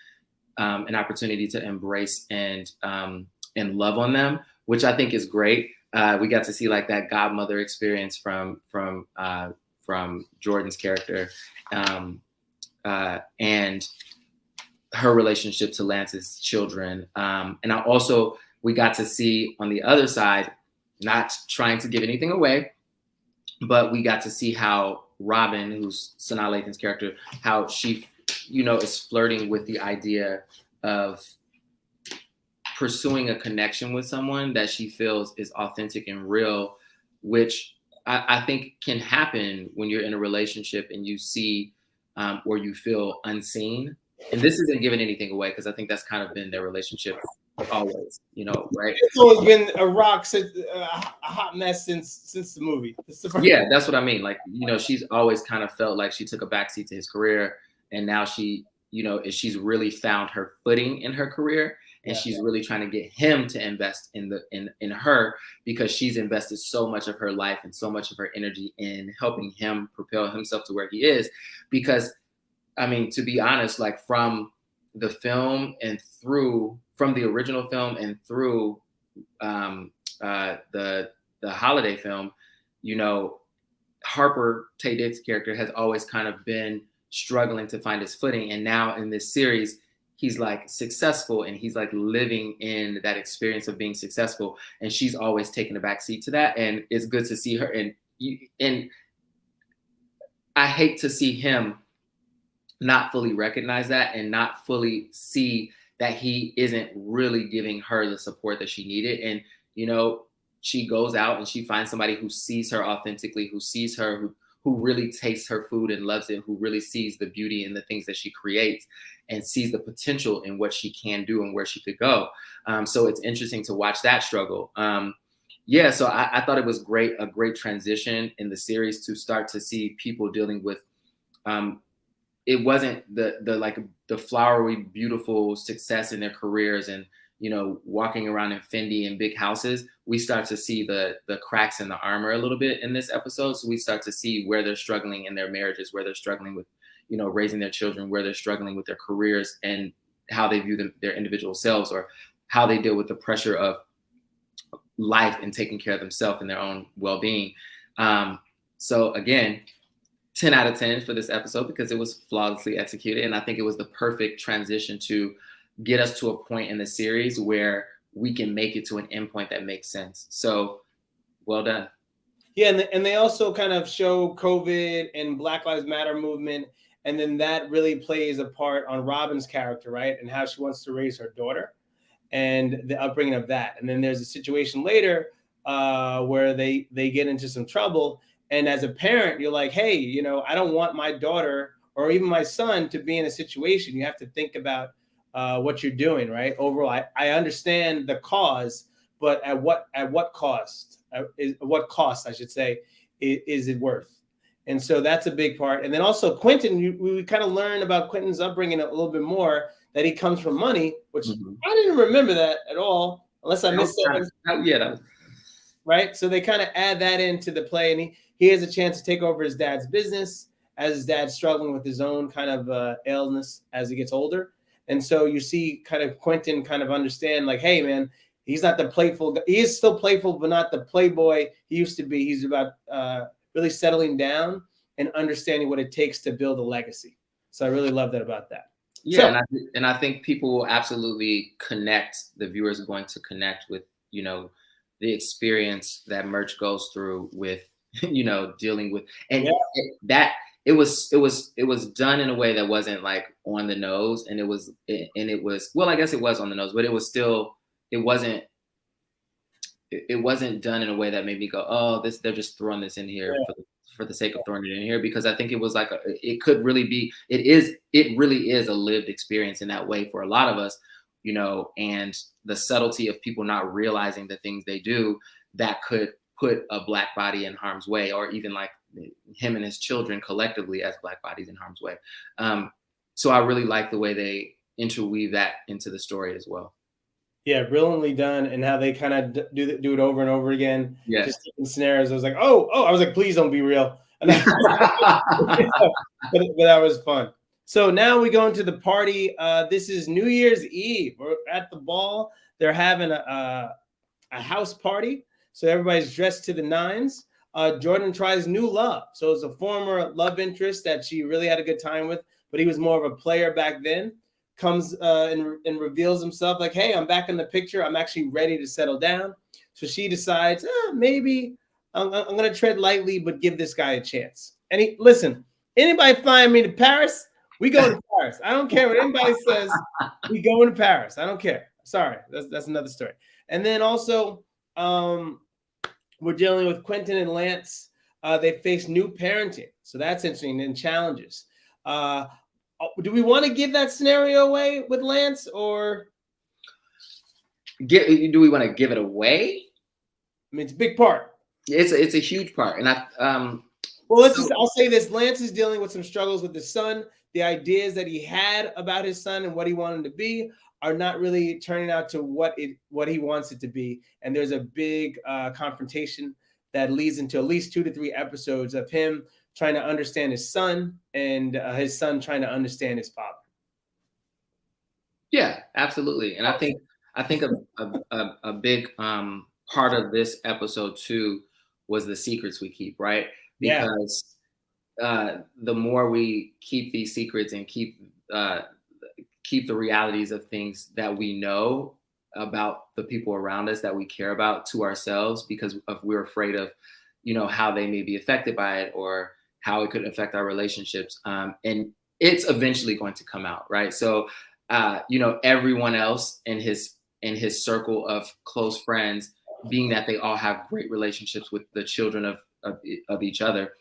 an opportunity to embrace and love on them, which I think is great. We got to see like that godmother experience from Jordan's character, and her relationship to Lance's children. And we got to see on the other side, not trying to give anything away, but we got to see how Robin, who's Sanaa Lathan's character, how she, is flirting with the idea of pursuing a connection with someone that she feels is authentic and real, which I think can happen when you're in a relationship and you see or you feel unseen. And this isn't giving anything away, because I think that's kind of been their relationship always, right? It's always been a hot mess since the movie. Yeah, that's what I mean. Like, she's always kind of felt like she took a backseat to his career, and now she's really found her footing in her career, and she's really trying to get him to invest in her, because she's invested so much of her life and so much of her energy in helping him propel himself to where he is. Because, I mean, to be honest, like from the film and from the original film and through the holiday film, Harper Tay Dick's character has always kind of been struggling to find his footing. And now in this series, he's like successful, and he's like living in that experience of being successful. And she's always taken a back seat to that. And it's good to see her. And I hate to see him not fully recognize that and not fully see that he isn't really giving her the support that she needed. And, she goes out and she finds somebody who sees her authentically, who sees her, who really tastes her food and loves it, who really sees the beauty in the things that she creates and sees the potential in what she can do and where she could go. So it's interesting to watch that struggle. So I thought it was a great transition in the series to start to see people dealing with, it wasn't the flowery, beautiful success in their careers and, walking around in Fendi and big houses. We start to see the cracks in the armor a little bit in this episode. So we start to see where they're struggling in their marriages, where they're struggling with, raising their children, where they're struggling with their careers and how they view their individual selves, or how they deal with the pressure of life and taking care of themselves and their own well-being. So again, 10 out of 10 for this episode, because it was flawlessly executed. And I think it was the perfect transition to get us to a point in the series where we can make it to an endpoint that makes sense. So well done. Yeah. And they also kind of show COVID and Black Lives Matter movement. And then that really plays a part on Robin's character, right? And how she wants to raise her daughter and the upbringing of that. And then there's a situation later where they get into some trouble. And as a parent, you're like, hey, I don't want my daughter or even my son to be in a situation. You have to think about what you're doing, right? Overall, I understand the cause, but at what cost? What cost, I should say, is it worth? And so that's a big part. And then also Quentin, we kind of learn about Quentin's upbringing a little bit more, that he comes from money, which I didn't remember that at all, unless I missed something. Right? So they kind of add that into the play, and he has a chance to take over his dad's business as his dad's struggling with his own kind of illness as he gets older. And so you see kind of Quentin kind of understand, like, hey, man, he's not the playful guy. He is still playful, but not the playboy he used to be. He's about really settling down and understanding what it takes to build a legacy. So I really love that about that. Yeah, and I think people will absolutely connect. The viewers are going to connect with, you know, the experience that Merch goes through with, you know, dealing with, and it was done in a way that wasn't like on the nose, and it was well, I guess it was on the nose, but it was still, it wasn't done in a way that made me go, oh, they're just throwing this in here for the sake of throwing it in here, because I think it was like it really is a lived experience in that way for a lot of us, you know, and the subtlety of people not realizing the things they do that could put a Black body in harm's way, or even like him and his children collectively as Black bodies in harm's way. So I really like the way they interweave that into the story as well. Yeah, brilliantly done, and how they kind of do it over and over again. Yes. Just in scenarios. I was like, oh, I was like, please don't be real. And but that was fun. So now we go into the party. This is New Year's Eve. We're at the ball. They're having a house party. So everybody's dressed to the nines. Jordan tries new love. So it's a former love interest that she really had a good time with, but he was more of a player back then. Comes and reveals himself like, hey, I'm back in the picture. I'm actually ready to settle down. So she decides, maybe I'm going to tread lightly, but give this guy a chance. And listen, anybody flying me to Paris, we go to Paris. I don't care what anybody says. We go to Paris. I don't care. Sorry, that's another story. And then also, we're dealing with Quentin and Lance. They face new parenting. So that's interesting, and challenges. Do we want to give that scenario away with Lance, or do we want to give it away? I mean, it's a big part. It's a huge part, and I'll say this: Lance is dealing with some struggles with his son. The ideas that he had about his son and what he wanted to be are not really turning out to what he wants it to be, and there's a big confrontation that leads into at least 2 to 3 episodes of him trying to understand his son, and his son trying to understand his father. Yeah, absolutely. And I think a big part of this episode too was the secrets we keep, right? Because the more we keep these secrets and keep the realities of things that we know about the people around us that we care about to ourselves, because we're afraid of, you know, how they may be affected by it, or how it could affect our relationships. And it's eventually going to come out, right? So, you know, everyone else in his circle of close friends, being that they all have great relationships with the children of each other,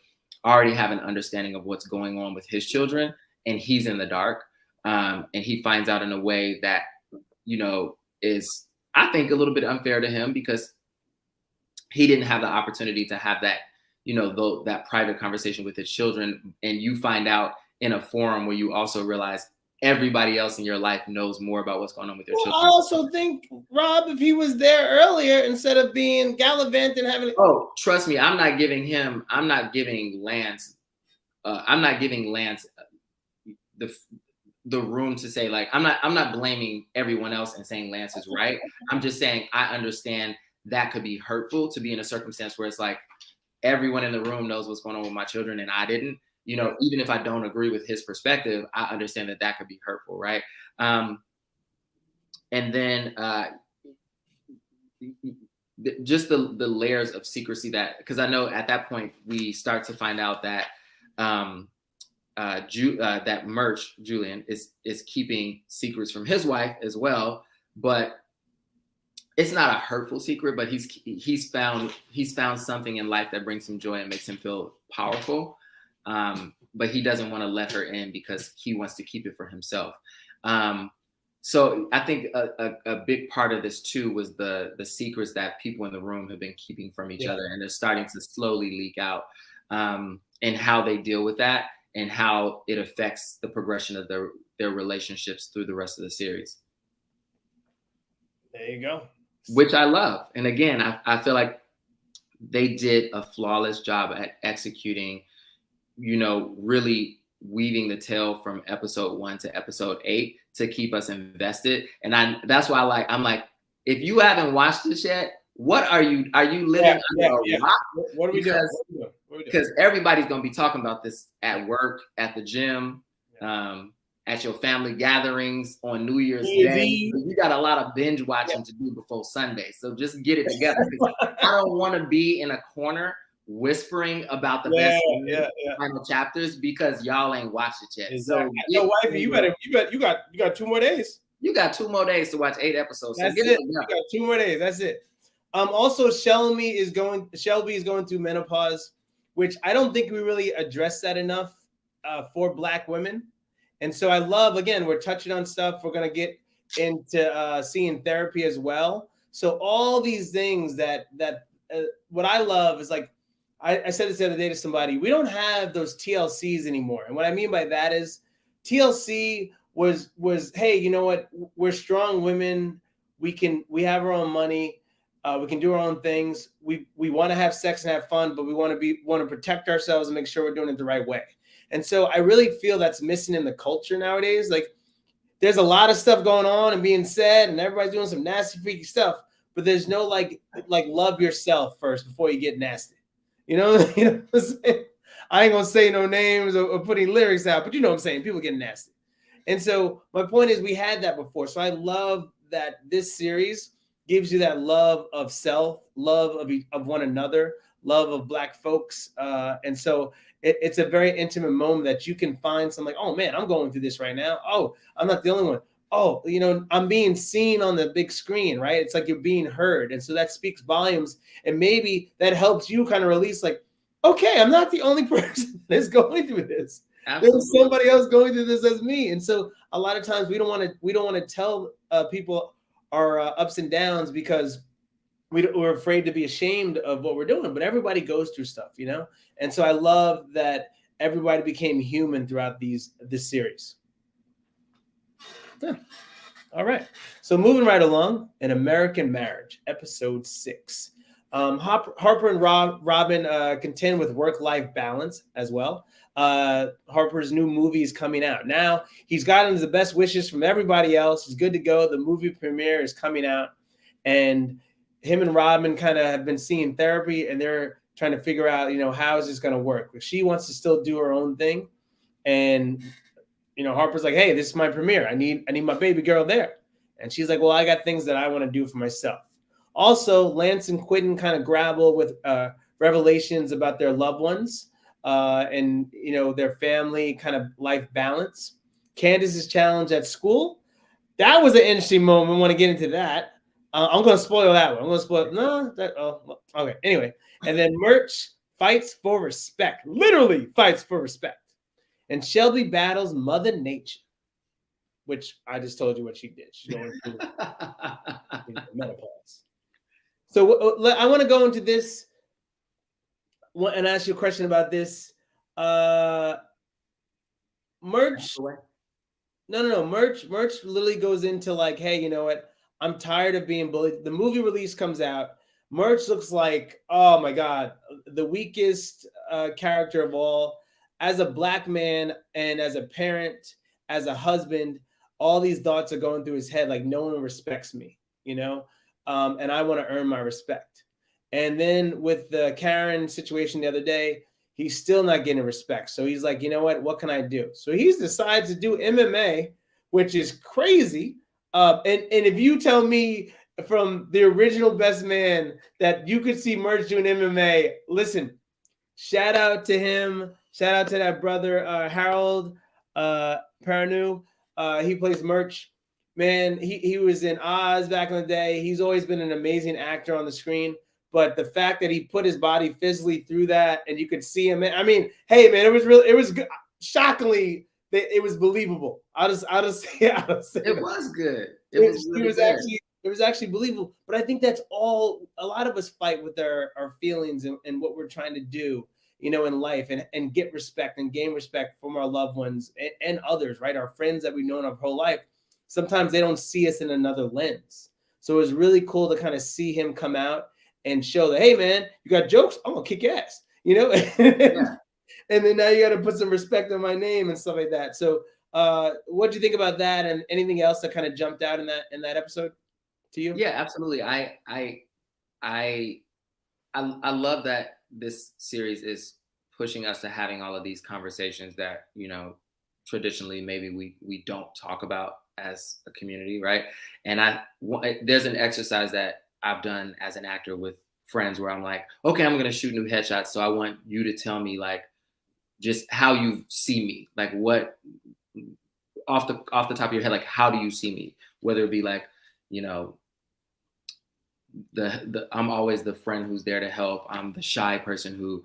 already have an understanding of what's going on with his children, and he's in the dark. And he finds out in a way that, you know, is, I think, a little bit unfair to him, because he didn't have the opportunity to have that, you know, that private conversation with his children. And you find out in a forum where you also realize everybody else in your life knows more about what's going on with your children. I also think, Rob, if he was there earlier instead of being gallivant and having... Oh, trust me, I'm not giving Lance the room to say, like, I'm not blaming everyone else and saying Lance is right. I'm just saying I understand that could be hurtful to be in a circumstance where it's like everyone in the room knows what's going on with my children and I didn't. You know, even if I don't agree with his perspective, I understand that could be hurtful, right? And then just the layers of secrecy that, because I know at that point we start to find out that that Merch, Julian, is keeping secrets from his wife as well, but it's not a hurtful secret, but he's found something in life that brings him joy and makes him feel powerful. But he doesn't want to let her in because he wants to keep it for himself. So I think a big part of this too was the secrets that people in the room have been keeping from each other, and they're starting to slowly leak out, and how they deal with that and how it affects the progression of their relationships through the rest of the series. There you go. Which I love. And again, I feel like they did a flawless job at executing, you know, really weaving the tale from episode 1 to episode 8 to keep us invested. And that's why I'm like, if you haven't watched this yet, what are you living under a rock? What are we doing? Because everybody's going to be talking about this at work, at the gym, at your family gatherings on New Year's New Year's Day. Eve. You got a lot of binge watching to do before Sunday. So just get it together. I don't want to be in a corner whispering about the best final chapters because y'all ain't watched it yet. Exactly. So So wifey, you got 2 more days. You got 2 more days to watch 8 episodes. So That's get it. it You got 2 more days. That's it. Also, Shelby is going through menopause, which I don't think we really address that enough for Black women. And so I love, again, we're touching on stuff. We're gonna get into seeing therapy as well. So all these things that what I love is like I said this the other day to somebody. We don't have those TLCs anymore, and what I mean by that is TLC was hey, you know what? We're strong women. We have our own money. We can do our own things. We want to have sex and have fun, but we want to protect ourselves and make sure we're doing it the right way. And so I really feel that's missing in the culture nowadays. Like there's a lot of stuff going on and being said, and everybody's doing some nasty, freaky stuff, but there's no like love yourself first before you get nasty. You know what I'm saying? I ain't gonna say no names or putting lyrics out, but you know what I'm saying. People get nasty. And so my point is we had that before. So I love that this series gives you that love of self, love of one another, love of Black folks. And so it's a very intimate moment that you can find something like, oh man, I'm going through this right now. Oh, I'm not the only one. Oh, I'm being seen on the big screen, right? It's like you're being heard. And so that speaks volumes. And maybe that helps you kind of release like, okay, I'm not the only person that's going through this. Absolutely. There's somebody else going through this as me. And so a lot of times we don't want to tell people our ups and downs because we're afraid to be ashamed of what we're doing, but everybody goes through stuff, And so I love that everybody became human throughout this series. Yeah. All right. So moving right along, An American Marriage, episode 6. Harper and Robin contend with work-life balance as well. Harper's new movie is coming out. Now he's gotten the best wishes from everybody else. He's good to go. The movie premiere is coming out, and him and Robin kind of have been seeing therapy, and they're trying to figure out, how is this going to work? She wants to still do her own thing, and Harper's like, hey, this is my premiere. I need my baby girl there, and she's like, well, I got things that I want to do for myself. Also, Lance and Quentin kind of grapple with revelations about their loved ones and their family kind of life balance. Candace's challenge at school. That was an interesting moment. I want to get into that. I'm going to spoil that one. I'm going to spoil. Okay. Anyway, and then Murch fights for respect. Literally fights for respect. And Shelby battles Mother Nature, which I just told you what she did. She's going through menopause. So I want to go into this and ask you a question about this. Murch. No. Murch literally goes into like, hey, you know what? I'm tired of being bullied. The movie release comes out. Murch looks like, oh my God, the weakest character of all. As a Black man and as a parent, as a husband, all these thoughts are going through his head. Like no one respects me, and I want to earn my respect. And then with the Karen situation the other day, he's still not getting respect. So he's like, you know what can I do? So he's decided to do MMA, which is crazy. And if you tell me from the original Best Man that you could see Murch doing MMA, listen, shout out to him. Shout out to that brother, Harold Perrineau. He plays Murch. Man, he was in Oz back in the day. He's always been an amazing actor on the screen. But the fact that he put his body physically through that and you could see him, I mean, hey, man, it was good. Shockingly, it was believable. I'll just say it was good. It was actually believable. But I think that's all a lot of us fight with our feelings and what we're trying to do, in life and get respect and gain respect from our loved ones and others, right? Our friends that we've known our whole life. Sometimes they don't see us in another lens. So it was really cool to kind of see him come out and show that, hey, man, you got jokes? I'm going to kick your ass, Yeah. And then now you got to put some respect on my name and stuff like that. So what do you think about that and anything else that kind of jumped out in that episode to you? Yeah, absolutely. I love that this series is pushing us to having all of these conversations that, traditionally maybe we don't talk about as a community, right? And there's an exercise that I've done as an actor with friends where I'm like, okay, I'm gonna shoot new headshots, so I want you to tell me like just how you see me, like what off the top of your head, like how do you see me? Whether it be like, you know, I'm always the friend who's there to help. I'm the shy person who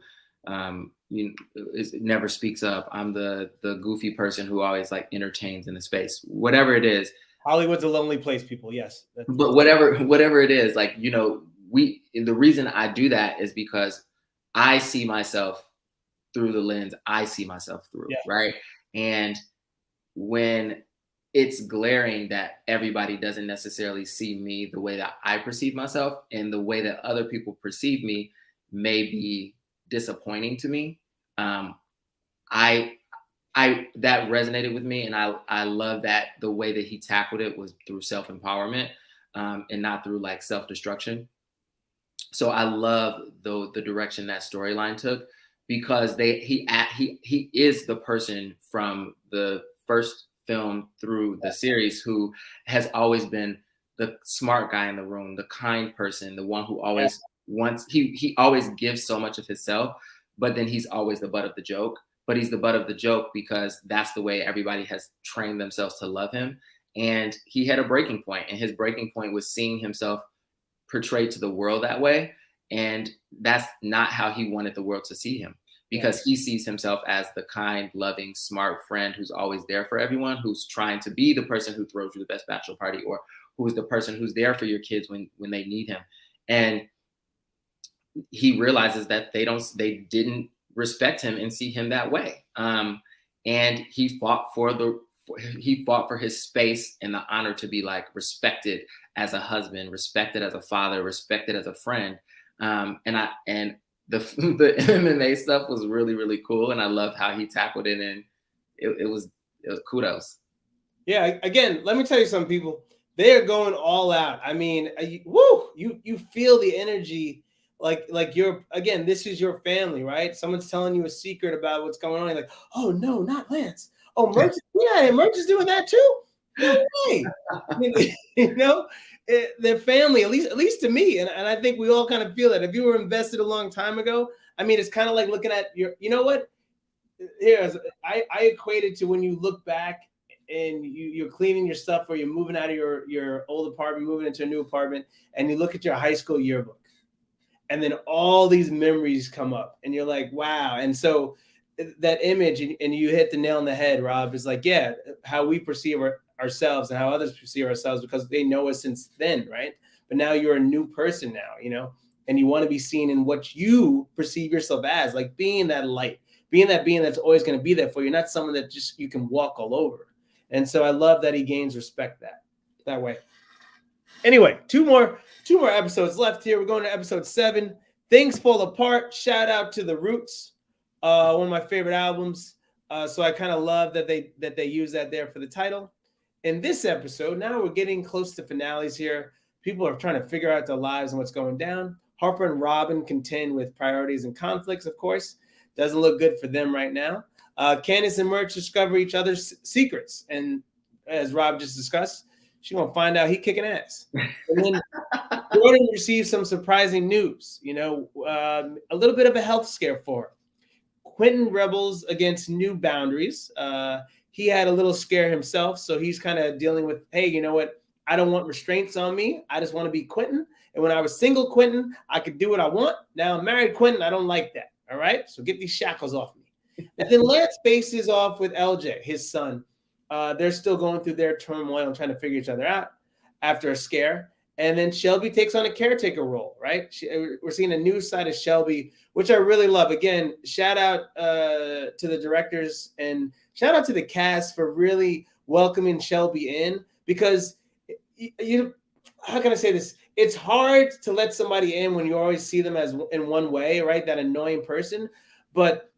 never speaks up. I'm the goofy person who always like entertains in the space. Whatever it is. Hollywood's a lonely place, people. Yes. But whatever it is, like, you know, the reason I do that is because I see myself through the lens I see myself through, right? And when it's glaring that everybody doesn't necessarily see me the way that I perceive myself, and the way that other people perceive me may be disappointing to me. That resonated with me, and I love that the way that he tackled it was through self-empowerment, and not through like self-destruction. So I love the direction that storyline took, because he is the person from the first film through the series who has always been the smart guy in the room, the kind person, the one who always wants, he always gives so much of himself, but then he's always the butt of the joke. But he's the butt of the joke because that's the way everybody has trained themselves to love him. And he had a breaking point, and his breaking point was seeing himself portrayed to the world that way. And that's not how he wanted the world to see him, because he sees himself as the kind, loving, smart friend who's always there for everyone, who's trying to be the person who throws you the best bachelor party, or who's the person who's there for your kids when they need him. And he realizes that they didn't respect him and see him that way. And he fought for his space and the honor to be like respected as a husband, respected as a father, respected as a friend. And the MMA stuff was really, really cool. And I love how he tackled it, and it was kudos. Yeah. Again, let me tell you something, people. They are going all out. I mean, you feel the energy. Like you're, again, this is your family, right? Someone's telling you a secret about what's going on. You're like, oh no, not Lance. Oh, Merch, Merch is doing that too. No way. I mean, you know, their family, at least to me, and I think we all kind of feel that. If you were invested a long time ago, I mean, it's kind of like looking at your, you know what? I equate it to when you look back and you're cleaning your stuff, or you're moving out of your old apartment, moving into a new apartment, and you look at your high school yearbook. And then all these memories come up, and you're like, wow. And so that image, and you hit the nail on the head, Rob, is like, yeah, how we perceive ourselves and how others perceive ourselves, because they know us since then, right? But now you're a new person now, you know, and you want to be seen in what you perceive yourself as, like being that light, being that being that's always going to be there for you, not someone that just you can walk all over. And so I love that he gains respect that way. Anyway, two more episodes left here. We're going to episode 7. Things Fall Apart. Shout out to The Roots, one of my favorite albums. So I kind of love that they use that there for the title. In this episode, now we're getting close to finales here. People are trying to figure out their lives and what's going down. Harper and Robin contend with priorities and conflicts, of course. Doesn't look good for them right now. Candace and Merch discover each other's secrets. And as Rob just discussed, she's going to find out he kicking ass. And then Jordan receives some surprising news, you know, a little bit of a health scare for her. Quentin rebels against new boundaries. He had a little scare himself, so he's kind of dealing with, hey, you know what? I don't want restraints on me. I just want to be Quentin. And when I was single Quentin, I could do what I want. Now I'm married Quentin. I don't like that. All right? So get these shackles off me. And then Lance faces off with LJ, his son. They're still going through their turmoil and trying to figure each other out after a scare. And then Shelby takes on a caretaker role, right? We're seeing a new side of Shelby, which I really love. Again, shout out to the directors and shout out to the cast for really welcoming Shelby in, because how can I say this? It's hard to let somebody in when you always see them as in one way, right? That annoying person. But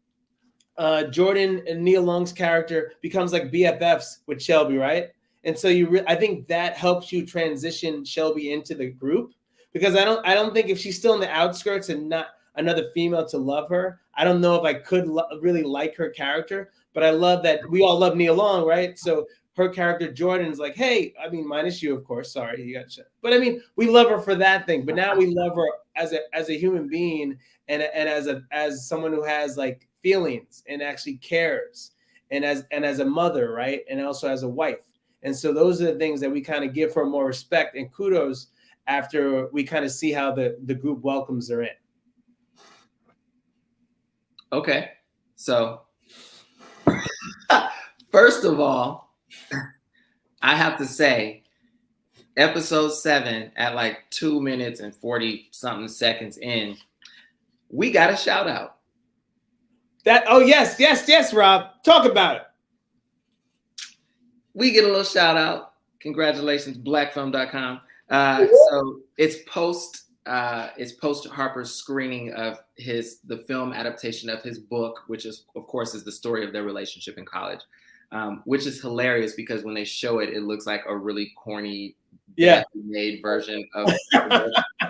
Jordan and Nia Long's character becomes like BFFs with Shelby, right? And so I think that helps you transition Shelby into the group, because I don't think if she's still in the outskirts and not, another female to love her. I don't know if I could really like her character, but I love that we all love Nia Long, right? So her character Jordan is like, hey, I mean, minus you, of course. Sorry, you got shit. But I mean, we love her for that thing. But now we love her as a human being and as someone who has like feelings and actually cares, and as a mother, right? And also as a wife. And so those are the things that we kind of give her more respect and kudos after we kind of see how the group welcomes her in. Okay. So first of all, I have to say, episode 7 at like 2 minutes and 40 something seconds in, we got a shout out. Yes, Rob. Talk about it. We get a little shout out. Congratulations, blackfilm.com. So it's post Harper's screening of the film adaptation of his book, which is, of course, is the story of their relationship in college, which is hilarious because when they show it, it looks like a really corny, made version of the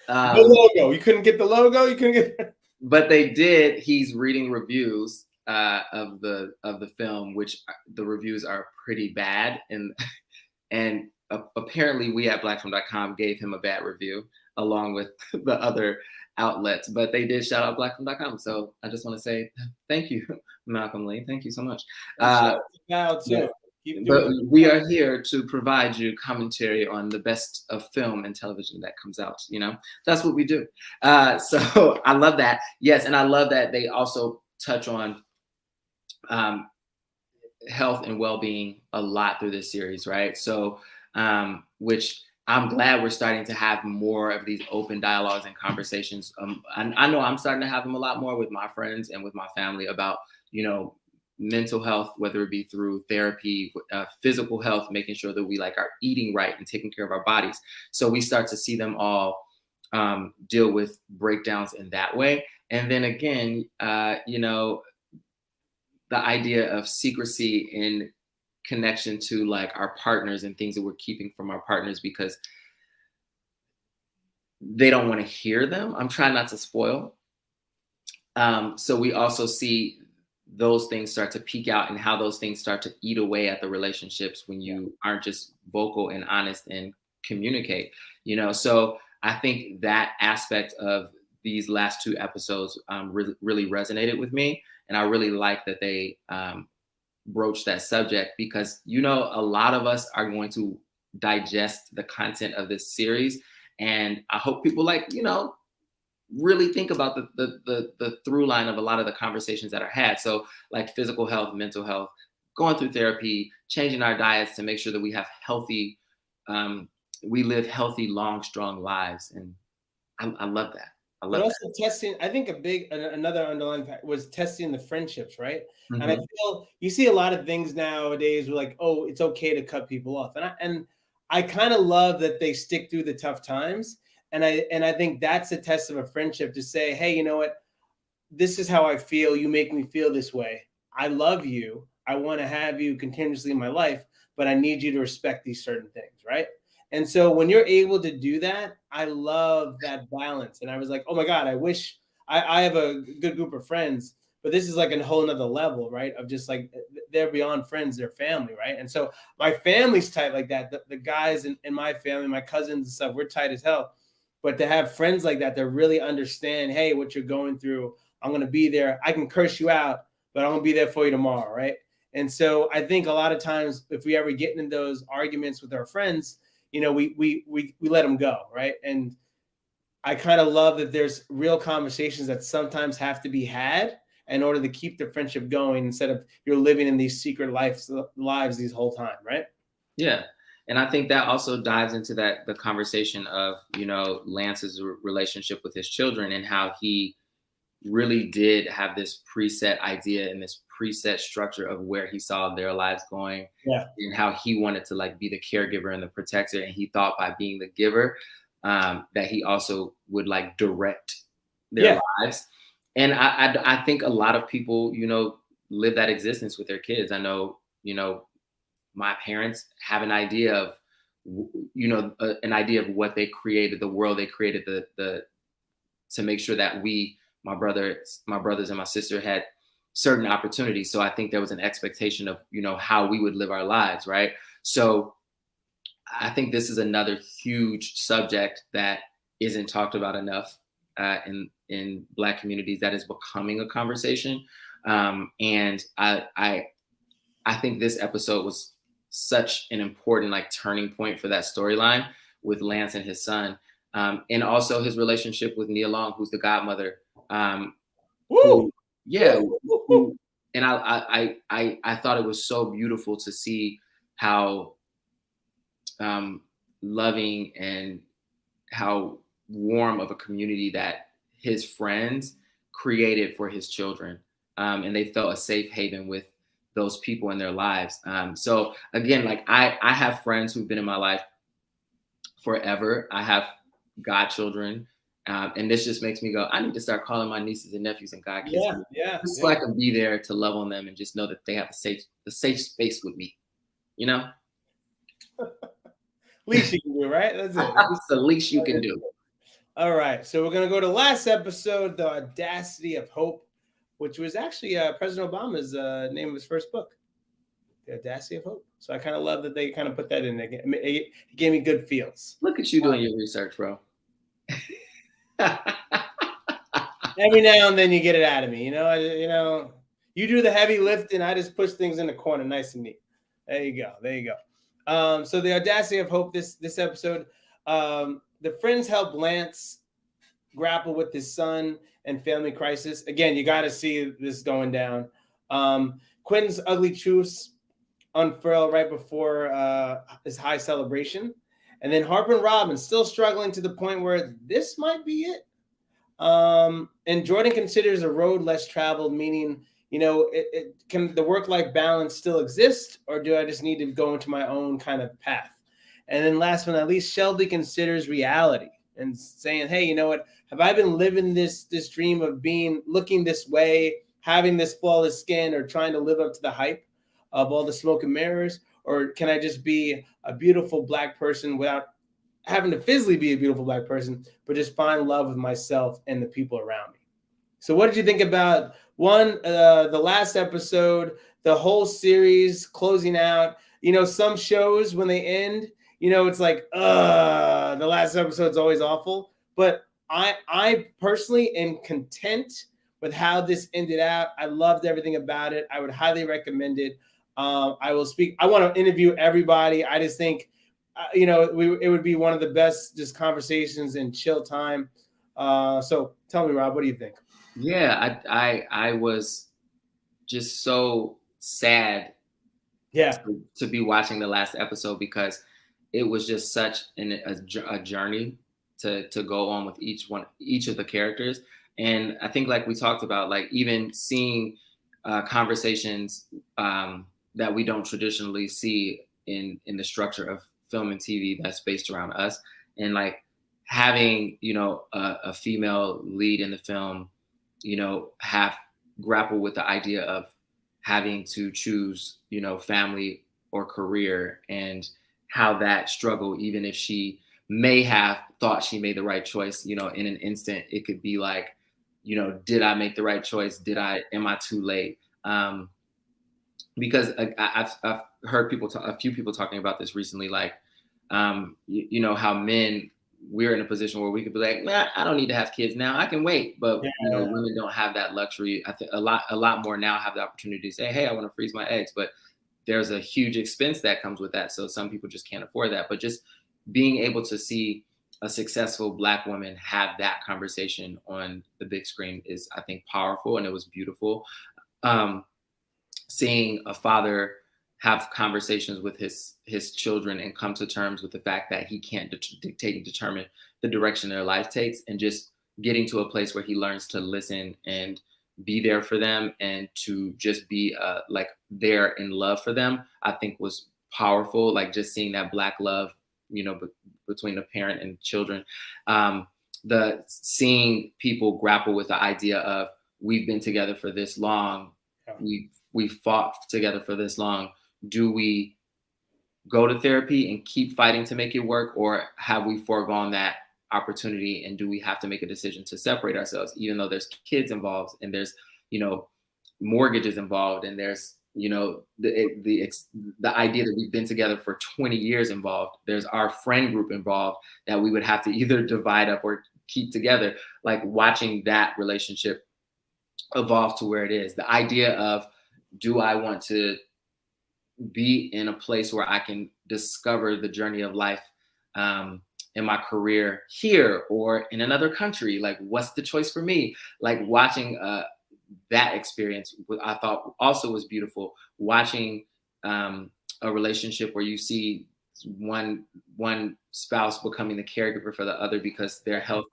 logo. You couldn't get the logo. You couldn't get. But they did. He's reading reviews of the film, which the reviews are pretty bad, and apparently we at blackfilm.com gave him a bad review along with the other outlets, but they did shout out blackfilm.com. So I just want to say thank you, Malcolm Lee. Thank you so much. But we are here to provide you commentary on the best of film and television that comes out. You know, that's what we do. So I love that. Yes, and I love that they also touch on health and well-being a lot through this series, right? So, which I'm glad we're starting to have more of these open dialogues and conversations. I know I'm starting to have them a lot more with my friends and with my family about, you know, mental health, whether it be through therapy, physical health, making sure that we like are eating right and taking care of our bodies. So we start to see them all deal with breakdowns in that way. And then again, you know, the idea of secrecy in connection to like our partners and things that we're keeping from our partners because they don't want to hear them. I'm trying not to spoil. So we also see those things start to peak out and how those things start to eat away at the relationships when you aren't just vocal and honest and communicate, you know? So I think that aspect of these last 2 episodes really resonated with me. And I really like that they broach that subject because, you know, a lot of us are going to digest the content of this series. And I hope people like, you know, really think about the through line of a lot of the conversations that are had. So like physical health, mental health, going through therapy, changing our diets to make sure that we have healthy, we live healthy, long, strong lives. And I love that. But also testing, I think another underlying fact was testing the friendships, right? Mm-hmm. And I feel you see a lot of things nowadays where like, oh, it's okay to cut people off. And I kind of love that they stick through the tough times. And I think that's a test of a friendship to say, hey, you know what? This is how I feel. You make me feel this way. I love you. I want to have you continuously in my life, but I need you to respect these certain things, right? And so when you're able to do that, I love that balance. And I was like, oh my God, I wish I have a good group of friends, but this is like a whole nother level, right? Of just like, they're beyond friends, they're family, right? And so my family's tight like that. The guys in my family, my cousins and stuff, we're tight as hell. But to have friends like that really understand, hey, what you're going through, I'm going to be there. I can curse you out, but I'm going to be there for you tomorrow, right? And so I think a lot of times if we ever get into those arguments with our friends, you know, we let them go, right? And I kind of love that there's real conversations that sometimes have to be had in order to keep the friendship going instead of you're living in these secret lives these whole time, right? Yeah. And I think that also dives into the conversation of, you know, Lance's relationship with his children and how he really did have this preset idea and this preset structure of where he saw their lives going, and how he wanted to like be the caregiver and the protector. And he thought by being the giver, that he also would like direct their lives. And I think a lot of people, you know, live that existence with their kids. I know, you know, my parents have an idea of, you know, an idea of what they created, the world they created, the to make sure that my brothers and my sister had certain opportunities. So I think there was an expectation of, how we would live our lives, right? So I think this is another huge subject that isn't talked about enough in Black communities, that is becoming a conversation. And I think this episode was such an important turning point for that storyline with Lance and his son, and also his relationship with Nia Long, who's the godmother. Woo! And I thought it was so beautiful to see how loving and how warm of a community that his friends created for his children, and they felt a safe haven with those people in their lives. So again, I have friends who've been in my life forever. I have godchildren, and this just makes me go, I need to start calling my nieces and nephews and godkids, so I can be there to love on them and just know that they have a safe space with me. Least you can do, right? That's it. That's the least you can do. All right, so we're gonna go to last episode, The Audacity of Hope, which was actually President Obama's name of his first book, The Audacity of Hope. So I kind of love that they kind of put that in there. It gave me good feels. Look at you doing your research, bro. Every now and then you get it out of me, you do the heavy lifting. I just push things in the corner, nice and neat. There you go. So The Audacity of Hope, this episode, the friends help Lance grapple with his son and family crisis. Again, you got to see this going down. Quentin's ugly truths unfurl right before his high celebration. And then Harper and Robin still struggling to the point where this might be it. And Jordan considers a road less traveled, meaning, can the work-life balance still exist, or do I just need to go into my own kind of path? And then last but not least, Shelby considers reality and saying, hey, you know what? Have I been living this dream of looking this way, having this flawless skin, or trying to live up to the hype of all the smoke and mirrors? Or can I just be a beautiful Black person without having to physically be a beautiful Black person, but just find love with myself and the people around me? So what did you think about the last episode, the whole series closing out? Some shows when they end, it's like, the last episode's always awful. But I personally am content with how this ended out. I loved everything about it. I would highly recommend it. I want to interview everybody. I just think, it would be one of the best just conversations and chill time. So tell me, Rob, what do you think? Yeah, I was just so sad to be watching the last episode, because it was just such a journey to go on with each of the characters. And I think, like we talked about, even seeing conversations that we don't traditionally see in the structure of film and TV that's based around us, and having a female lead in the film, have grapple with the idea of having to choose family or career, and how that struggle, even if she may have thought she made the right choice, in an instant, it could be like, did I make the right choice? Am I too late? Because I've heard a few people talking about this recently, how men, we're in a position where we could be like, nah, I don't need to have kids now, I can wait. But women don't have that luxury. I think a lot more now have the opportunity to say, hey, I want to freeze my eggs, but there's a huge expense that comes with that. So some people just can't afford that. But just being able to see a successful Black woman have that conversation on the big screen is, I think, powerful, and it was beautiful. Seeing a father have conversations with his children and come to terms with the fact that he can't dictate and determine the direction their life takes, and just getting to a place where he learns to listen and be there for them, and to just be there in love for them, I think was powerful. Just seeing that Black love, between a parent and children, seeing people grapple with the idea of, we've been together for this long, we fought together for this long. Do we go to therapy and keep fighting to make it work, or have we foregone that opportunity, and do we have to make a decision to separate ourselves, even though there's kids involved and there's, you know, mortgages involved, and there's, you know, the idea that we've been together for 20 years involved. There's our friend group involved that we would have to either divide up or keep together. Like watching that relationship evolve to where it is. The idea of, do I want to be in a place where I can discover the journey of life in my career here or in another country? Like, what's the choice for me? Like watching that experience, I thought also was beautiful. Watching a relationship where you see one spouse becoming the caregiver for the other because their health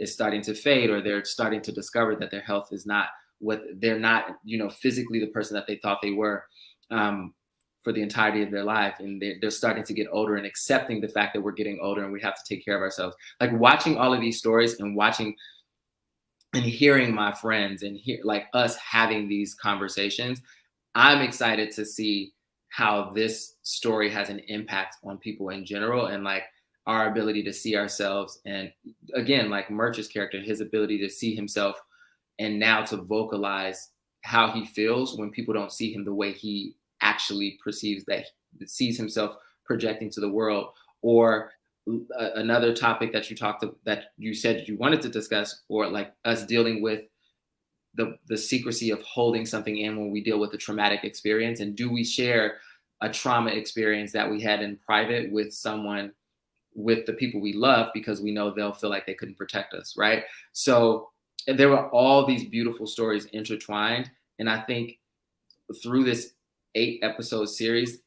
is starting to fade, or they're starting to discover that their health is not what they're not, you know, physically the person that they thought they were for the entirety of their life. And they're starting to get older and accepting the fact that we're getting older and we have to take care of ourselves. Like watching all of these stories and watching and hearing my friends and like us having these conversations, I'm excited to see how this story has an impact on people in general, and like our ability to see ourselves. And again, like Murch's character, his ability to see himself and now to vocalize how he feels when people don't see him the way he actually perceives, that sees himself projecting to the world. Or another topic that you said you wanted to discuss, or like us dealing with the secrecy of holding something in when we deal with a traumatic experience, and do we share a trauma experience that we had in private with someone, with the people we love, because we know they'll feel like they couldn't protect us, right? So there were all these beautiful stories intertwined, and I think through this 8-episode series,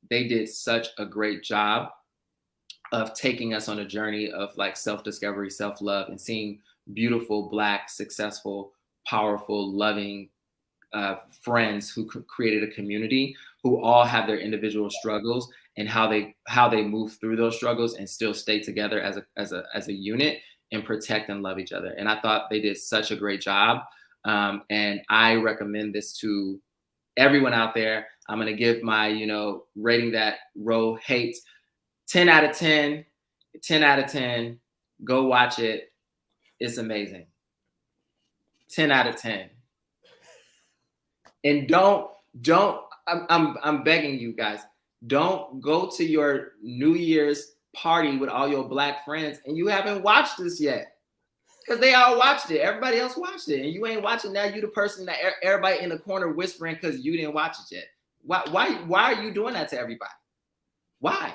they did such a great job of taking us on a journey of like self-discovery, self-love, and seeing beautiful, Black, successful, powerful, loving friends who created a community, who all have their individual struggles, and how they move through those struggles and still stay together as a unit and protect and love each other. And I thought they did such a great job. And I recommend this to everyone out there. I'm going to give my, you know, rating that Ro hates, 10 out of 10, 10 out of 10. Go watch it. It's amazing. 10 out of 10. And I'm begging you guys, don't go to your New Year's party with all your Black friends and you haven't watched this yet, because they all watched it. Everybody else watched it, and you ain't watching. Now you the person that everybody in the corner whispering because you didn't watch it yet. Why are you doing that to everybody? Why?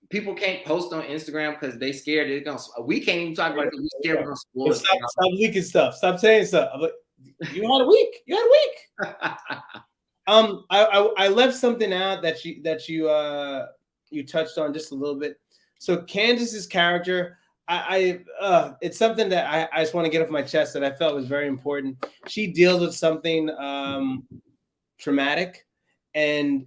People can't post on Instagram because they scared they're gonna. We can't even talk about it because we scared we're gonna spoil it. Stop leaking stuff. Stop saying stuff. I'm like, you had a week. You had a week. I left something out that you touched on just a little bit. So Candace's character, it's something that I just want to get off my chest that I felt was very important. She deals with something traumatic, and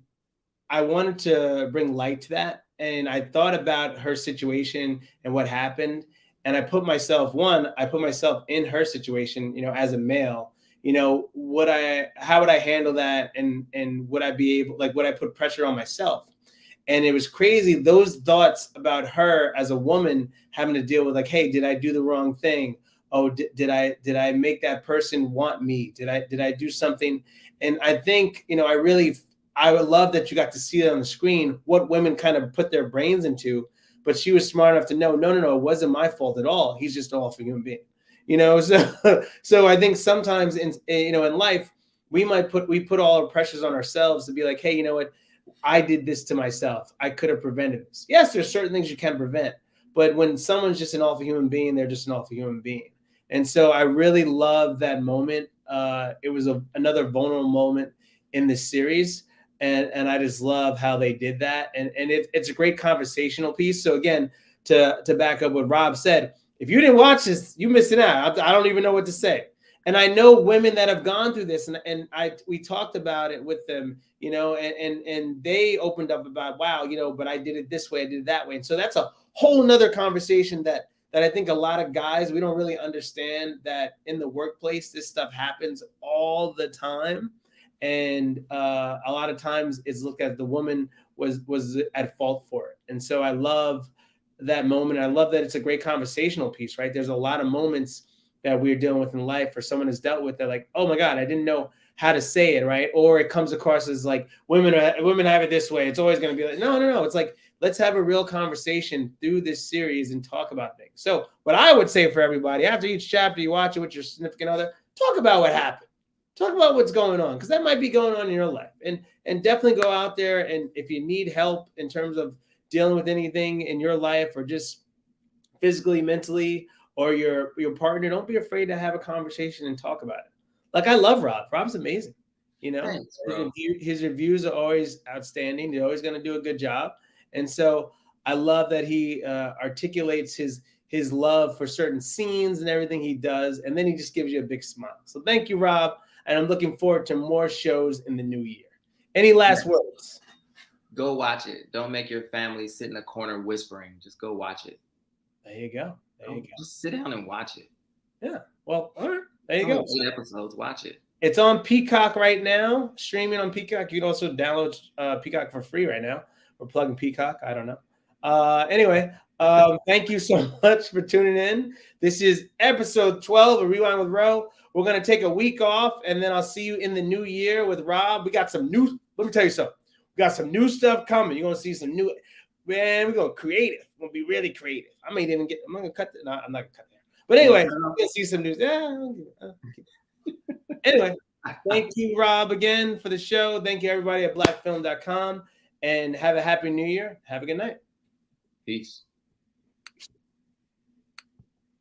I wanted to bring light to that. And I thought about her situation and what happened, and I put myself in her situation, you know, as a male. You know, how would I handle that, and would I be able, like, would I put pressure on myself? And it was crazy, those thoughts about her as a woman having to deal with, like, hey, did I do the wrong thing? Oh, did I make that person want me? Did I do something? And I think, you know, I would love that you got to see it on the screen, what women kind of put their brains into. But she was smart enough to know, no, it wasn't my fault at all. He's just an awful human being. You know, so I think sometimes in life, we put all our pressures on ourselves to be like, hey, you know what? I did this to myself. I could have prevented this. Yes, there's certain things you can prevent, but when someone's just an awful human being, they're just an awful human being. And so I really love that moment. It was another vulnerable moment in this series. And I just love how they did that. And it's a great conversational piece. So again, to back up what Rob said, if you didn't watch this, you're missing out. I don't even know what to say. And I know women that have gone through this, and we talked about it with them, you know, and they opened up about, wow, you know, but I did it this way, I did it that way. And so that's a whole nother conversation that I think a lot of guys, we don't really understand, that in the workplace, this stuff happens all the time. And a lot of times it's looked at the woman was at fault for it. And so I love that moment. I love that it's a great conversational piece, right? There's a lot of moments that we're dealing with in life, or someone has dealt with. They're like, oh my God, I didn't know how to say it, right? Or it comes across as like women have it this way. It's always going to be like, no. It's like, let's have a real conversation through this series and talk about things. So what I would say for everybody, after each chapter, you watch it with your significant other, talk about what happened. Talk about what's going on, because that might be going on in your life. And definitely go out there, and if you need help in terms of dealing with anything in your life, or just physically, mentally, or your partner, don't be afraid to have a conversation and talk about it. Like, I love Rob. Rob's amazing. You know, Thanks, bro. his reviews are always outstanding. They're always going to do a good job. And so I love that he articulates his love for certain scenes and everything he does. And then he just gives you a big smile. So thank you, Rob. And I'm looking forward to more shows in the new year. Any last words? Go watch it. Don't make your family sit in a corner whispering. Just go watch it. There you go. Just sit down and watch it. Yeah. Well, all right. There you go. 8 episodes. Watch it. It's on Peacock right now, streaming on Peacock. You can also download Peacock for free right now. We're plugging Peacock. I don't know. Anyway, thank you so much for tuning in. This is episode 12 of Rewind with Ro. We're going to take a week off, and then I'll see you in the new year with Rob. We got some new, let me tell you something. We got some new stuff coming. You're going to see some new, man, we're going creative. We're going to be really creative. I'm not going to cut that. No, I'm not going to cut that. But anyway, we're going to see some news. Anyway, thank you, Rob, again for the show. Thank you, everybody at blackfilm.com, and have a happy new year. Have a good night. Peace.